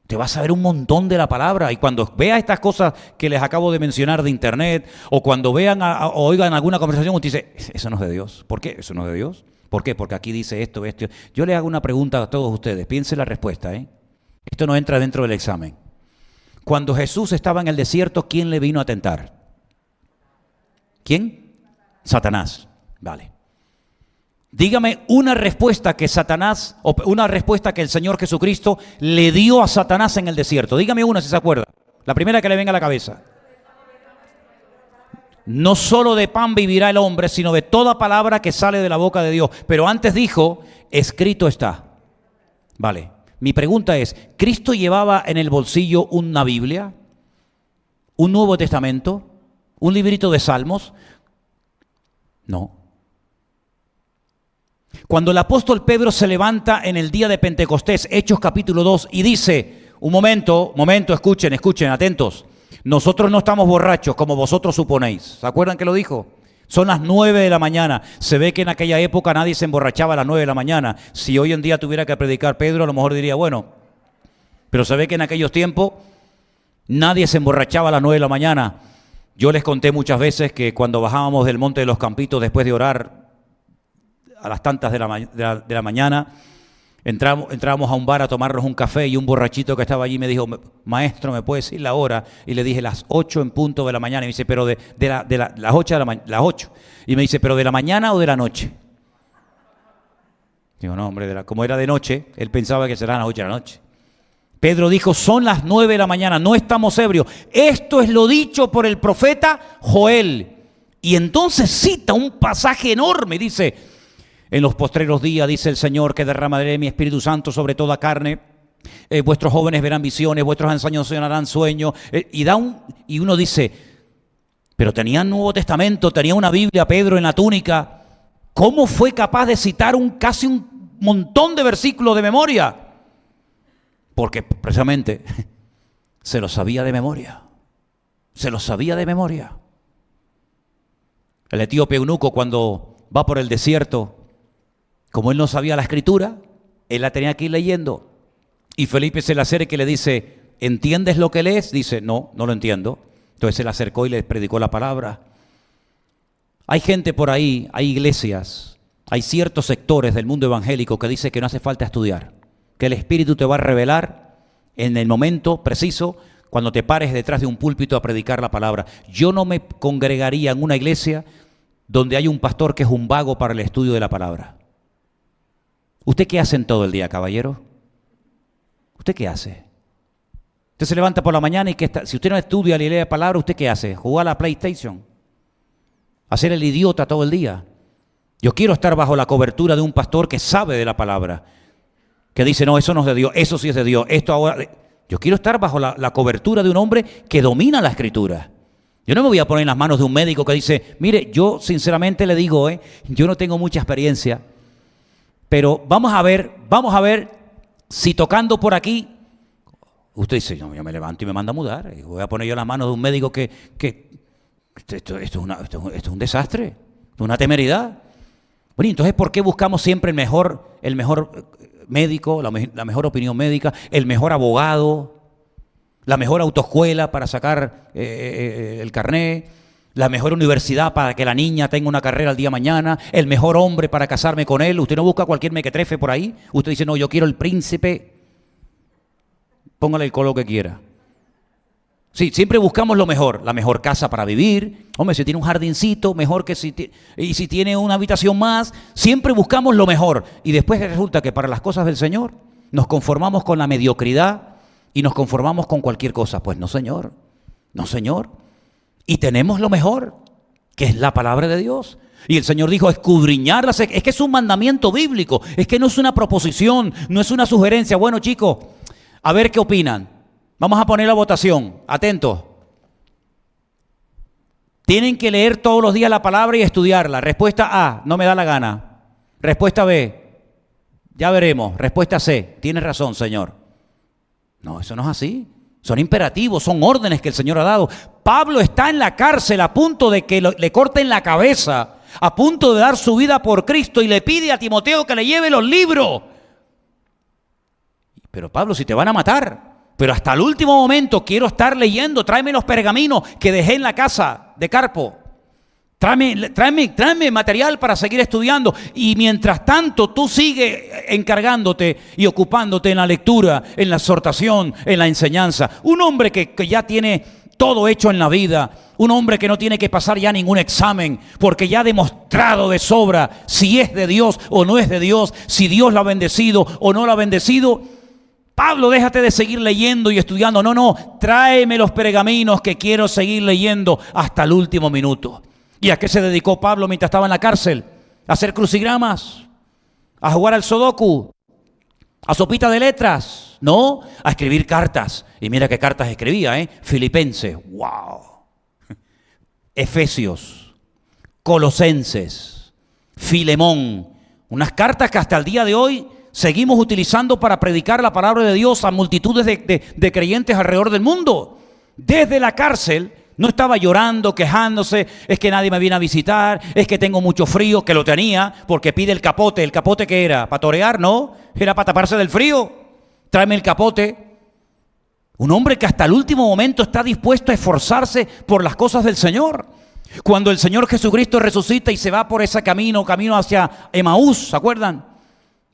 S1: Usted va a saber un montón de la palabra. Y cuando vea estas cosas que les acabo de mencionar de internet, o cuando vean o oigan alguna conversación, usted dice, eso no es de Dios. ¿Por qué? ¿Eso no es de Dios? ¿Por qué? Porque aquí dice esto, esto. Yo les hago una pregunta a todos ustedes. Piensen la respuesta, ¿eh? Esto no entra dentro del examen. Cuando Jesús estaba en el desierto, ¿quién le vino a tentar? ¿Quién? Satanás. Vale. Dígame una respuesta que Satanás, o una respuesta que el Señor Jesucristo le dio a Satanás en el desierto. Dígame una si se acuerda. La primera que le venga a la cabeza. No solo de pan vivirá el hombre, sino de toda palabra que sale de la boca de Dios. Pero antes dijo, escrito está. Vale. Mi pregunta es, ¿Cristo llevaba en el bolsillo una Biblia? ¿Un Nuevo Testamento? ¿Un librito de Salmos? No. Cuando el apóstol Pedro se levanta en el día de Pentecostés, Hechos capítulo 2, y dice, un momento, escuchen, atentos. Nosotros no estamos borrachos como vosotros suponéis. ¿Se acuerdan que lo dijo? Son las 9 de la mañana. Se ve que en aquella época nadie se emborrachaba a las 9 de la mañana. Si hoy en día tuviera que predicar Pedro, a lo mejor diría, bueno, pero se ve que en aquellos tiempos nadie se emborrachaba a las 9 de la mañana. Yo les conté muchas veces que cuando bajábamos del Monte de los Campitos después de orar a las tantas de la mañana, entrábamos a un bar a tomarnos un café y un borrachito que estaba allí me dijo, maestro, ¿me puede decir la hora? Y le dije, las 8 en punto de la mañana. Y me dice, pero las 8 de la mañana, las 8. Y me dice, ¿pero de la mañana o de la noche? Digo, no, hombre, como era de noche, él pensaba que serán las 8 de la noche. Pedro dijo, son las 9 de la mañana, no estamos ebrios. Esto es lo dicho por el profeta Joel. Y entonces cita un pasaje enorme, dice, en los postreros días, dice el Señor, que derramaré mi Espíritu Santo sobre toda carne. Vuestros jóvenes verán visiones, vuestros ancianos soñarán sueños. Y uno dice, pero tenía un Nuevo Testamento, tenía una Biblia, Pedro, en la túnica. ¿Cómo fue capaz de citar casi un montón de versículos de memoria? Porque precisamente se lo sabía de memoria. Se lo sabía de memoria. El etíope eunuco, cuando va por el desierto, como él no sabía la escritura, él la tenía que ir leyendo. Y Felipe se le acerca y le dice, ¿entiendes lo que lees? Dice, no, no lo entiendo. Entonces se le acercó y le predicó la palabra. Hay gente por ahí, hay iglesias, hay ciertos sectores del mundo evangélico que dice que no hace falta estudiar, que el Espíritu te va a revelar en el momento preciso cuando te pares detrás de un púlpito a predicar la palabra. Yo no me congregaría en una iglesia donde hay un pastor que es un vago para el estudio de la palabra. ¿Usted qué hace en todo el día, caballero? ¿Usted qué hace? Usted se levanta por la mañana y si usted no estudia ni lee la palabra, ¿usted qué hace? ¿Jugar a la PlayStation? ¿Hacer el idiota todo el día? Yo quiero estar bajo la cobertura de un pastor que sabe de la palabra, que dice, no, eso no es de Dios, eso sí es de Dios, esto ahora... Yo quiero estar bajo la cobertura de un hombre que domina la Escritura. Yo no me voy a poner en las manos de un médico que dice, mire, yo sinceramente le digo, yo no tengo mucha experiencia, pero vamos a ver si tocando por aquí, usted dice, no, yo me levanto y me manda a mudar, y voy a poner yo en las manos de un médico que esto es un desastre, una temeridad. Bueno, entonces, ¿por qué buscamos siempre el mejor médico, la mejor opinión médica, el mejor abogado, la mejor autoescuela para sacar el carné, la mejor universidad para que la niña tenga una carrera el día de mañana, el mejor hombre para casarme con él? Usted no busca cualquier mequetrefe por ahí. Usted dice, no, yo quiero el príncipe. Póngale el color que quiera. Sí, siempre buscamos lo mejor, la mejor casa para vivir. Hombre, si tiene un jardincito, mejor que si tiene una habitación más. Siempre buscamos lo mejor. Y después resulta que para las cosas del Señor nos conformamos con la mediocridad y nos conformamos con cualquier cosa. Pues no, Señor. No, Señor. Y tenemos lo mejor, que es la palabra de Dios. Y el Señor dijo, escudriñarlas. Es que es un mandamiento bíblico. Es que no es una proposición, no es una sugerencia. Bueno, chicos, a ver qué opinan. Vamos a poner la votación. Atentos. Tienen que leer todos los días la palabra y estudiarla. Respuesta A, no me da la gana. Respuesta B, ya veremos. Respuesta C, tienes razón, Señor. No, eso no es así. Son imperativos, son órdenes que el Señor ha dado. Pablo está en la cárcel a punto de que le corten la cabeza, a punto de dar su vida por Cristo, y le pide a Timoteo que le lleve los libros. Pero Pablo, si te van a matar. Pero hasta el último momento quiero estar leyendo. Tráeme los pergaminos que dejé en la casa de Carpo. Tráeme material para seguir estudiando. Y mientras tanto tú sigues encargándote y ocupándote en la lectura, en la exhortación, en la enseñanza. Un hombre que ya tiene todo hecho en la vida. Un hombre que no tiene que pasar ya ningún examen, porque ya ha demostrado de sobra si es de Dios o no es de Dios, si Dios lo ha bendecido o no lo ha bendecido. Pablo, déjate de seguir leyendo y estudiando. No, tráeme los pergaminos que quiero seguir leyendo hasta el último minuto. ¿Y a qué se dedicó Pablo mientras estaba en la cárcel? A hacer crucigramas, a jugar al sudoku, a sopita de letras. No, a escribir cartas. Y mira qué cartas escribía, Filipenses, wow. Efesios, Colosenses, Filemón. Unas cartas que hasta el día de hoy seguimos utilizando para predicar la palabra de Dios a multitudes de creyentes alrededor del mundo. Desde la cárcel no estaba llorando, quejándose, es que nadie me viene a visitar, es que tengo mucho frío, que lo tenía, porque pide el capote. ¿El capote qué era? ¿Para torear? No, era para taparse del frío. Tráeme el capote. Un hombre que hasta el último momento está dispuesto a esforzarse por las cosas del Señor. Cuando el Señor Jesucristo resucita y se va por ese camino hacia Emaús, ¿se acuerdan?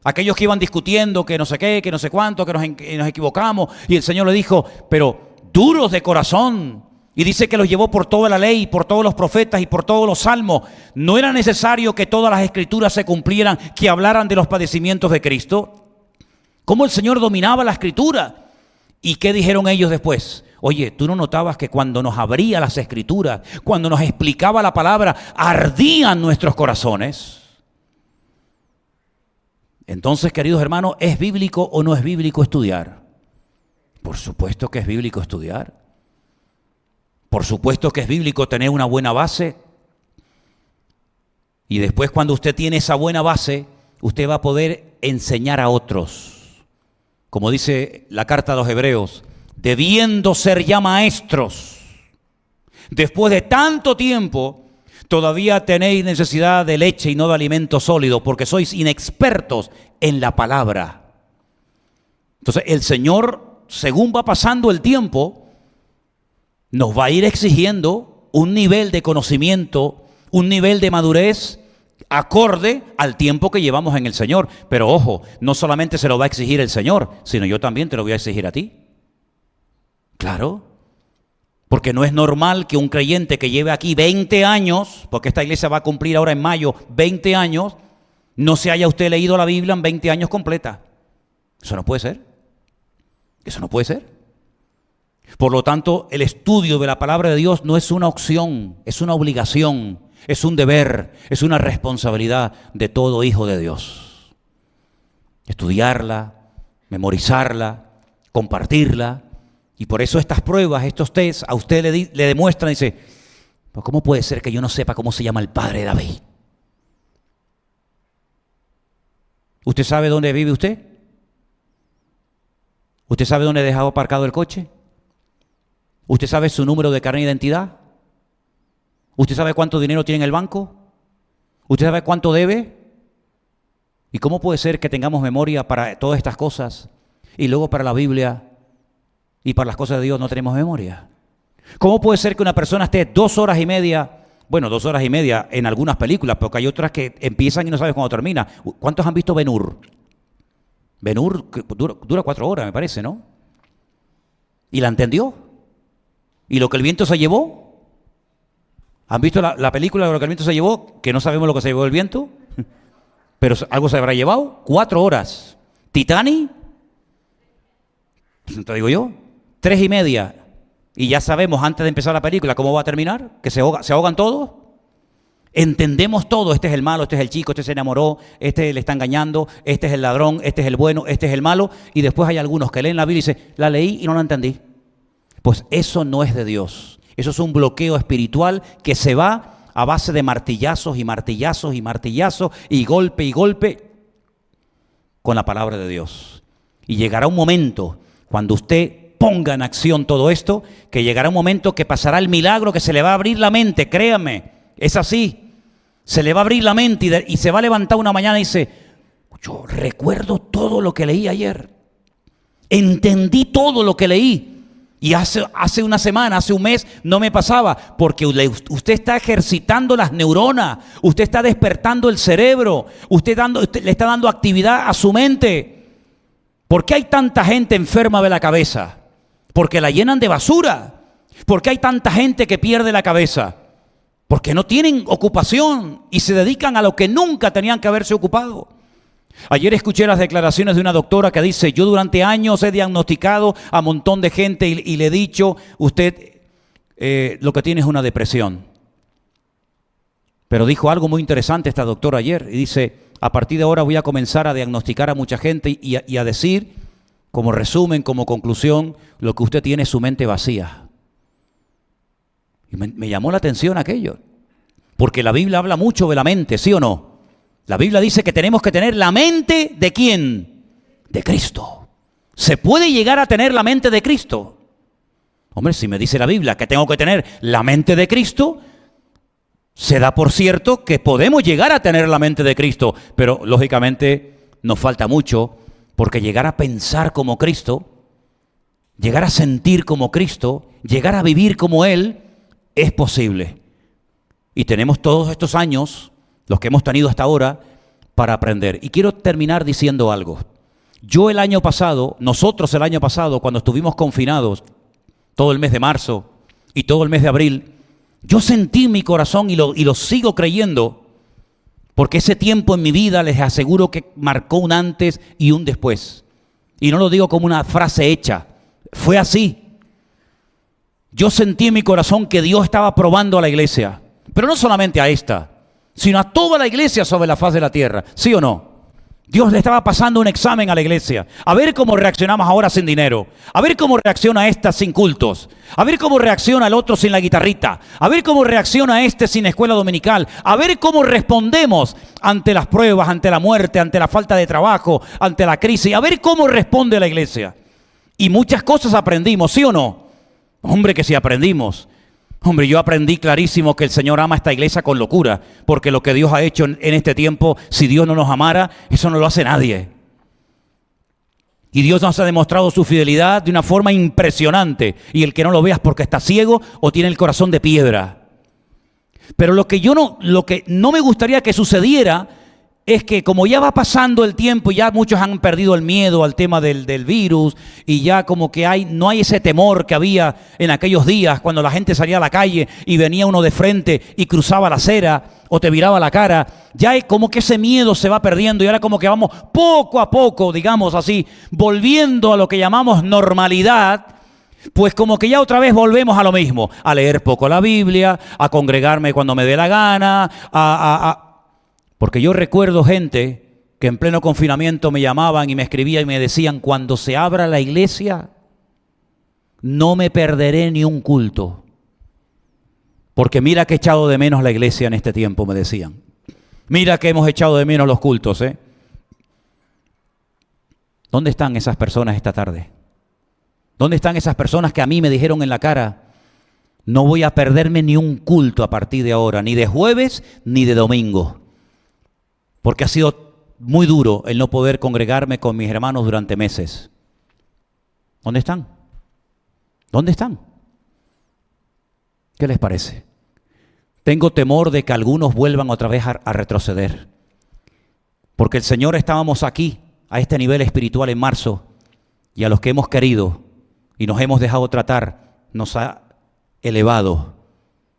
S1: Aquellos que iban discutiendo que no sé qué, que no sé cuánto, que nos equivocamos. Y el Señor le dijo, pero duros de corazón. Y dice que los llevó por toda la ley, por todos los profetas y por todos los salmos. ¿No era necesario que todas las escrituras se cumplieran, que hablaran de los padecimientos de Cristo? ¿Cómo el Señor dominaba la escritura? ¿Y qué dijeron ellos después? Oye, ¿tú no notabas que cuando nos abría las escrituras, cuando nos explicaba la palabra, ardían nuestros corazones? Entonces, queridos hermanos, ¿es bíblico o no es bíblico estudiar? Por supuesto que es bíblico estudiar. Por supuesto que es bíblico tener una buena base. Y después, cuando usted tiene esa buena base, usted va a poder enseñar a otros. Como dice la carta a los Hebreos, debiendo ser ya maestros, después de tanto tiempo, todavía tenéis necesidad de leche y no de alimento sólido, porque sois inexpertos en la palabra. Entonces el Señor, según va pasando el tiempo, nos va a ir exigiendo un nivel de conocimiento, un nivel de madurez acorde al tiempo que llevamos en el Señor. Pero ojo, no solamente se lo va a exigir el Señor, sino yo también te lo voy a exigir a ti. Claro. Porque no es normal que un creyente que lleve aquí 20 años, porque esta iglesia va a cumplir ahora en mayo 20 años, no se haya usted leído la Biblia en 20 años completa. Eso no puede ser. Eso no puede ser. Por lo tanto, el estudio de la palabra de Dios no es una opción, es una obligación, es un deber, es una responsabilidad de todo hijo de Dios. Estudiarla, memorizarla, compartirla. Y por eso estas pruebas, estos tests, a usted le demuestran, dice, pues ¿cómo puede ser que yo no sepa cómo se llama el padre de David? ¿Usted sabe dónde vive usted? ¿Usted sabe dónde ha dejado aparcado el coche? ¿Usted sabe su número de carnet de identidad? ¿Usted sabe cuánto dinero tiene en el banco? ¿Usted sabe cuánto debe? ¿Y cómo puede ser que tengamos memoria para todas estas cosas y luego para la Biblia y para las cosas de Dios no tenemos memoria? ¿Cómo puede ser que una persona esté 2 horas y media, bueno, 2 horas y media en algunas películas, porque hay otras que empiezan y no sabes cuándo termina? ¿Cuántos han visto Ben-Hur? Ben-Hur dura 4 horas, me parece, ¿no? ¿Y la entendió? ¿Y lo que el viento se llevó? ¿Han visto la película de lo que el viento se llevó? Que no sabemos lo que se llevó el viento, pero algo se habrá llevado. 4 horas. ¿Titanic? Te digo yo, 3 y media. Y ya sabemos antes de empezar la película cómo va a terminar, que se ahogan todos. Entendemos todo, este es el malo, este es el chico, este se enamoró, este le está engañando, este es el ladrón, este es el bueno, este es el malo. Y después hay algunos que leen la Biblia y dicen, la leí y no la entendí. Pues eso no es de Dios. Eso es un bloqueo espiritual que se va a base de martillazos y martillazos y martillazos y golpe con la palabra de Dios. Y llegará un momento cuando usted ponga en acción todo esto, que llegará un momento que pasará el milagro, que se le va a abrir la mente, créame, es así. Se le va a abrir la mente y se va a levantar una mañana y dice, yo recuerdo todo lo que leí ayer. Entendí todo lo que leí. Y hace una semana, hace un mes, no me pasaba, porque usted está ejercitando las neuronas, usted está despertando el cerebro, usted le está dando actividad a su mente. ¿Por qué hay tanta gente enferma de la cabeza? Porque la llenan de basura. ¿Por qué hay tanta gente que pierde la cabeza? Porque no tienen ocupación y se dedican a lo que nunca tenían que haberse ocupado. Ayer escuché las declaraciones de una doctora que dice, yo durante años he diagnosticado a un montón de gente y le he dicho, usted lo que tiene es una depresión. Pero dijo algo muy interesante esta doctora ayer y dice, a partir de ahora voy a comenzar a diagnosticar a mucha gente y a decir, como resumen, como conclusión, lo que usted tiene es su mente vacía. Y me llamó la atención aquello, porque la Biblia habla mucho de la mente, ¿sí o no? La Biblia dice que tenemos que tener la mente ¿de quién? De Cristo. ¿Se puede llegar a tener la mente de Cristo? Hombre, si me dice la Biblia que tengo que tener la mente de Cristo, se da por cierto que podemos llegar a tener la mente de Cristo, pero lógicamente nos falta mucho, porque llegar a pensar como Cristo, llegar a sentir como Cristo, llegar a vivir como Él, es posible. Y tenemos todos estos años, los que hemos tenido hasta ahora, para aprender. Y quiero terminar diciendo algo. Nosotros el año pasado, cuando estuvimos confinados, todo el mes de marzo y todo el mes de abril, yo sentí en mi corazón y lo sigo creyendo, porque ese tiempo en mi vida les aseguro que marcó un antes y un después. Y no lo digo como una frase hecha, fue así. Yo sentí en mi corazón que Dios estaba probando a la iglesia, pero no solamente a esta, sino a toda la iglesia sobre la faz de la tierra, ¿sí o no? Dios le estaba pasando un examen a la iglesia, a ver cómo reaccionamos ahora sin dinero, a ver cómo reacciona esta sin cultos, a ver cómo reacciona el otro sin la guitarrita, a ver cómo reacciona este sin escuela dominical, a ver cómo respondemos ante las pruebas, ante la muerte, ante la falta de trabajo, ante la crisis, a ver cómo responde la iglesia. Y muchas cosas aprendimos, ¿sí o no? Hombre, que si aprendimos. Hombre, yo aprendí clarísimo que el Señor ama a esta iglesia con locura, porque lo que Dios ha hecho en este tiempo, si Dios no nos amara, eso no lo hace nadie. Y Dios nos ha demostrado su fidelidad de una forma impresionante, y el que no lo vea es porque está ciego o tiene el corazón de piedra. Pero lo que no me gustaría que sucediera es que como ya va pasando el tiempo y ya muchos han perdido el miedo al tema del virus y ya como que no hay ese temor que había en aquellos días cuando la gente salía a la calle y venía uno de frente y cruzaba la acera o te viraba la cara, ya es como que ese miedo se va perdiendo y ahora como que vamos poco a poco, digamos así, volviendo a lo que llamamos normalidad. Pues como que ya otra vez volvemos a lo mismo, a leer poco la Biblia, a congregarme cuando me dé la gana, porque yo recuerdo gente que en pleno confinamiento me llamaban y me escribían y me decían, cuando se abra la iglesia, no me perderé ni un culto. Porque mira que he echado de menos la iglesia en este tiempo, me decían. Mira que hemos echado de menos los cultos, ¿eh? ¿Dónde están esas personas esta tarde? ¿Dónde están esas personas que a mí me dijeron en la cara, no voy a perderme ni un culto a partir de ahora, ni de jueves ni de domingo? Porque ha sido muy duro el no poder congregarme con mis hermanos durante meses. ¿Dónde están? ¿Dónde están? ¿Qué les parece? Tengo temor de que algunos vuelvan otra vez a retroceder. Porque el Señor estábamos aquí, a este nivel espiritual en marzo, y a los que hemos querido y nos hemos dejado tratar, nos ha elevado.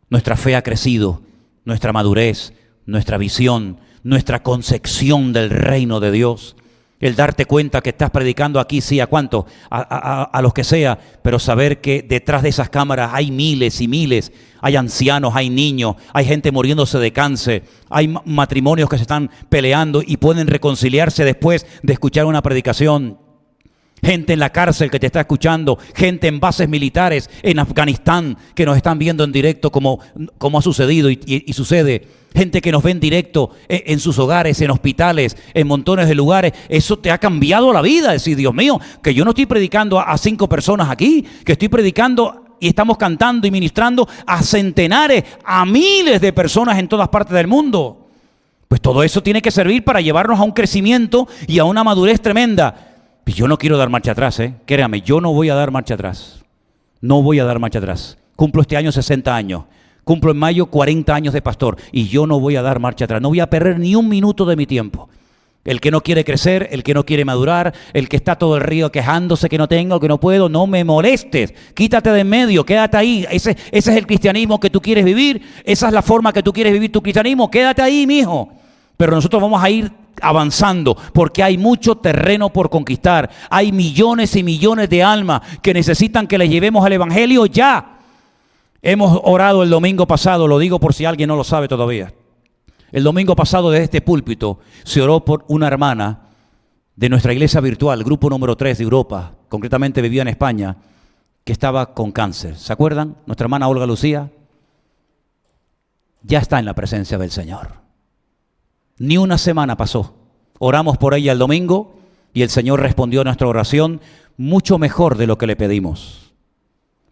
S1: Nuestra fe ha crecido, nuestra madurez, nuestra visión, nuestra concepción del reino de Dios. el darte cuenta que estás predicando aquí, sí, ¿a cuánto? A los que sea, pero saber que detrás de esas cámaras hay miles y miles, hay ancianos, hay niños, hay gente muriéndose de cáncer, hay matrimonios que se están peleando y pueden reconciliarse después de escuchar una predicación. Gente en la cárcel que te está escuchando, gente en bases militares en Afganistán que nos están viendo en directo como ha sucedido y sucede. Gente que nos ve en directo en sus hogares, en hospitales, en montones de lugares. Eso te ha cambiado la vida. Decir, Dios mío, que yo no estoy predicando a 5 personas aquí, que estoy predicando y estamos cantando y ministrando a centenares, a miles de personas en todas partes del mundo. Pues todo eso tiene que servir para llevarnos a un crecimiento y a una madurez tremenda. Y yo no quiero dar marcha atrás, créame, yo no voy a dar marcha atrás. No voy a dar marcha atrás. Cumplo este año 60 años. Cumplo en mayo 40 años de pastor. Y yo no voy a dar marcha atrás. No voy a perder ni un minuto de mi tiempo. El que no quiere crecer, el que no quiere madurar, el que está todo el río quejándose que no tengo, que no puedo, no me molestes. Quítate de en medio, quédate ahí. Ese es el cristianismo que tú quieres vivir. Esa es la forma que tú quieres vivir tu cristianismo. Quédate ahí, mijo. Pero nosotros vamos a ir avanzando porque hay mucho terreno por conquistar. Hay millones y millones de almas que necesitan que les llevemos el evangelio ya. Hemos orado el domingo pasado, lo digo por si alguien no lo sabe todavía. El domingo pasado desde este púlpito se oró por una hermana de nuestra iglesia virtual, grupo número 3 de Europa, concretamente vivía en España, que estaba con cáncer. ¿Se acuerdan? Nuestra hermana Olga Lucía ya está en la presencia del Señor. Ni una semana pasó. Oramos por ella el domingo y el Señor respondió a nuestra oración mucho mejor de lo que le pedimos.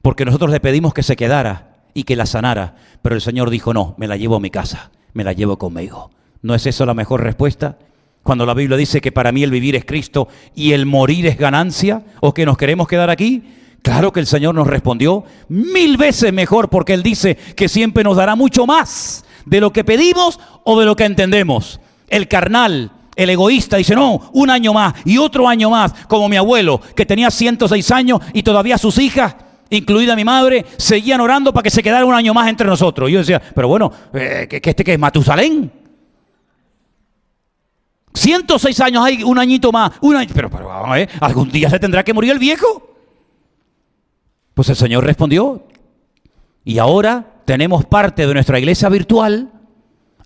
S1: Porque nosotros le pedimos que se quedara y que la sanara, pero el Señor dijo, no, me la llevo a mi casa, me la llevo conmigo. ¿No es eso la mejor respuesta? Cuando la Biblia dice que para mí el vivir es Cristo y el morir es ganancia, ¿o que nos queremos quedar aquí? Claro que el Señor nos respondió 1000 veces mejor, porque Él dice que siempre nos dará mucho más de lo que pedimos o de lo que entendemos. El carnal, el egoísta dice, no, un año más y otro año más, como mi abuelo, que tenía 106 años y todavía sus hijas, incluida mi madre, seguían orando para que se quedara un año más entre nosotros. Y yo decía, pero bueno, ¿que es Matusalén? 106 años, hay un añito más, pero vamos a ver, ¿algún día se tendrá que morir el viejo? Pues el Señor respondió. Y ahora tenemos parte de nuestra iglesia virtual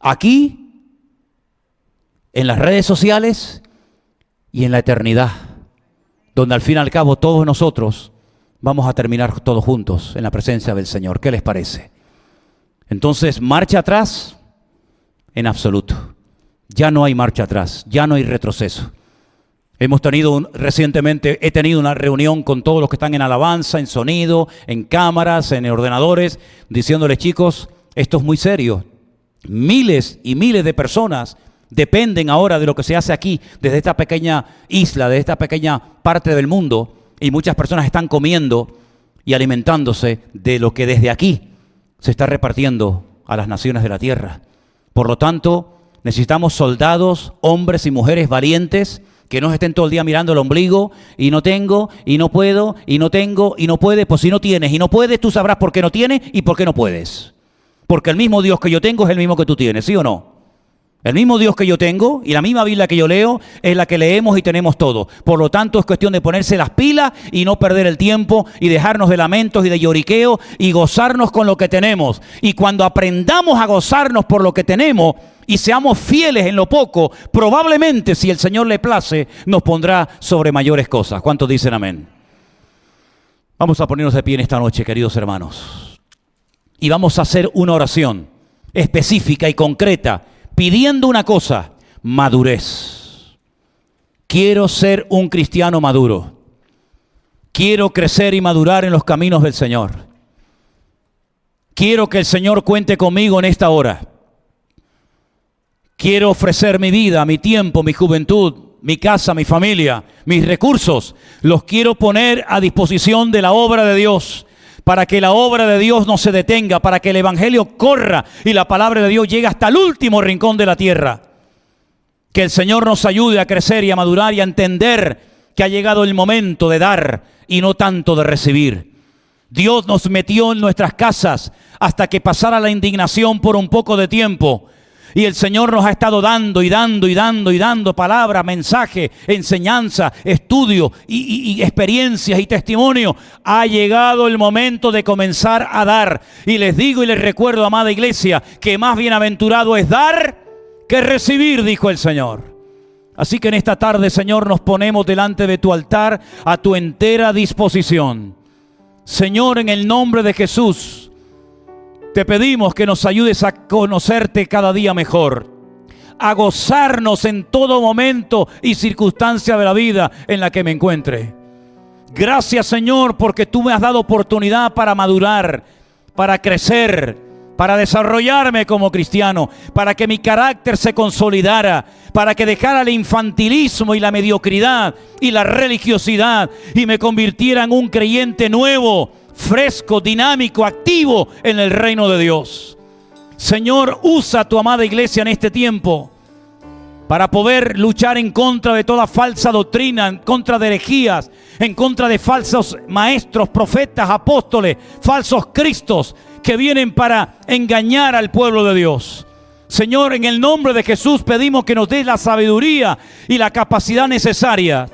S1: aquí, en las redes sociales y en la eternidad, donde al fin y al cabo todos nosotros vamos a terminar todos juntos en la presencia del Señor. ¿Qué les parece? Entonces, marcha atrás en absoluto. Ya no hay marcha atrás, ya no hay retroceso. Recientemente he tenido una reunión con todos los que están en alabanza, en sonido, en cámaras, en ordenadores, diciéndoles, chicos, esto es muy serio. Miles y miles de personas dependen ahora de lo que se hace aquí, desde esta pequeña isla, de esta pequeña parte del mundo, y muchas personas están comiendo y alimentándose de lo que desde aquí se está repartiendo a las naciones de la tierra. Por lo tanto, necesitamos soldados, hombres y mujeres valientes, que no estén todo el día mirando el ombligo, y no tengo, y no puedo, y no tengo, y no puedes. Pues si no tienes y no puedes, tú sabrás por qué no tienes y por qué no puedes. Porque el mismo Dios que yo tengo es el mismo que tú tienes, ¿sí o no? El mismo Dios que yo tengo y la misma Biblia que yo leo es la que leemos y tenemos todo. Por lo tanto, es cuestión de ponerse las pilas y no perder el tiempo y dejarnos de lamentos y de lloriqueo y gozarnos con lo que tenemos. Y cuando aprendamos a gozarnos por lo que tenemos y seamos fieles en lo poco, probablemente, si el Señor le place, nos pondrá sobre mayores cosas. ¿Cuántos dicen amén? Vamos a ponernos de pie en esta noche, queridos hermanos. Y vamos a hacer una oración específica y concreta, pidiendo una cosa: madurez. Quiero ser un cristiano maduro. Quiero crecer y madurar en los caminos del Señor. Quiero que el Señor cuente conmigo en esta hora. Quiero ofrecer mi vida, mi tiempo, mi juventud, mi casa, mi familia, mis recursos. Los quiero poner a disposición de la obra de Dios, para que la obra de Dios no se detenga, para que el evangelio corra y la palabra de Dios llegue hasta el último rincón de la tierra. Que el Señor nos ayude a crecer y a madurar y a entender que ha llegado el momento de dar y no tanto de recibir. Dios nos metió en nuestras casas hasta que pasara la indignación por un poco de tiempo. Y el Señor nos ha estado dando y dando y dando y dando palabra, mensaje, enseñanza, estudio y experiencias y testimonio. Ha llegado el momento de comenzar a dar. Y les digo y les recuerdo, amada iglesia, que más bienaventurado es dar que recibir, dijo el Señor. Así que en esta tarde, Señor, nos ponemos delante de tu altar a tu entera disposición. Señor, en el nombre de Jesús, te pedimos que nos ayudes a conocerte cada día mejor, a gozarnos en todo momento y circunstancia de la vida en la que me encuentre. Gracias, Señor, porque tú me has dado oportunidad para madurar, para crecer, para desarrollarme como cristiano, para que mi carácter se consolidara, para que dejara el infantilismo y la mediocridad y la religiosidad y me convirtiera en un creyente nuevo, fresco, dinámico, activo en el reino de Dios. Señor, usa a tu amada iglesia en este tiempo para poder luchar en contra de toda falsa doctrina, en contra de herejías, en contra de falsos maestros, profetas, apóstoles, falsos cristos que vienen para engañar al pueblo de Dios. Señor, en el nombre de Jesús pedimos que nos des la sabiduría y la capacidad necesaria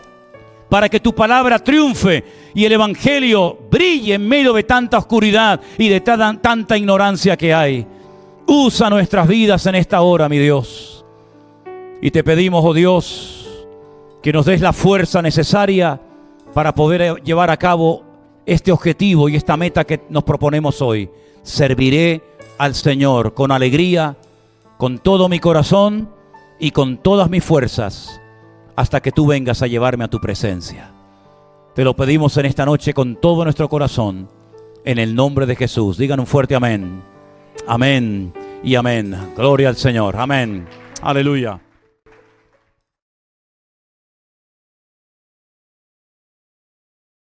S1: para que tu palabra triunfe y el evangelio brille en medio de tanta oscuridad y de tanta ignorancia que hay. Usa nuestras vidas en esta hora, mi Dios. Y te pedimos, oh Dios, que nos des la fuerza necesaria para poder llevar a cabo este objetivo y esta meta que nos proponemos hoy. Serviré al Señor con alegría, con todo mi corazón y con todas mis fuerzas, hasta que tú vengas a llevarme a tu presencia. Te lo pedimos en esta noche con todo nuestro corazón, en el nombre de Jesús. Digan un fuerte amén. Amén y amén. Gloria al Señor. Amén. Aleluya.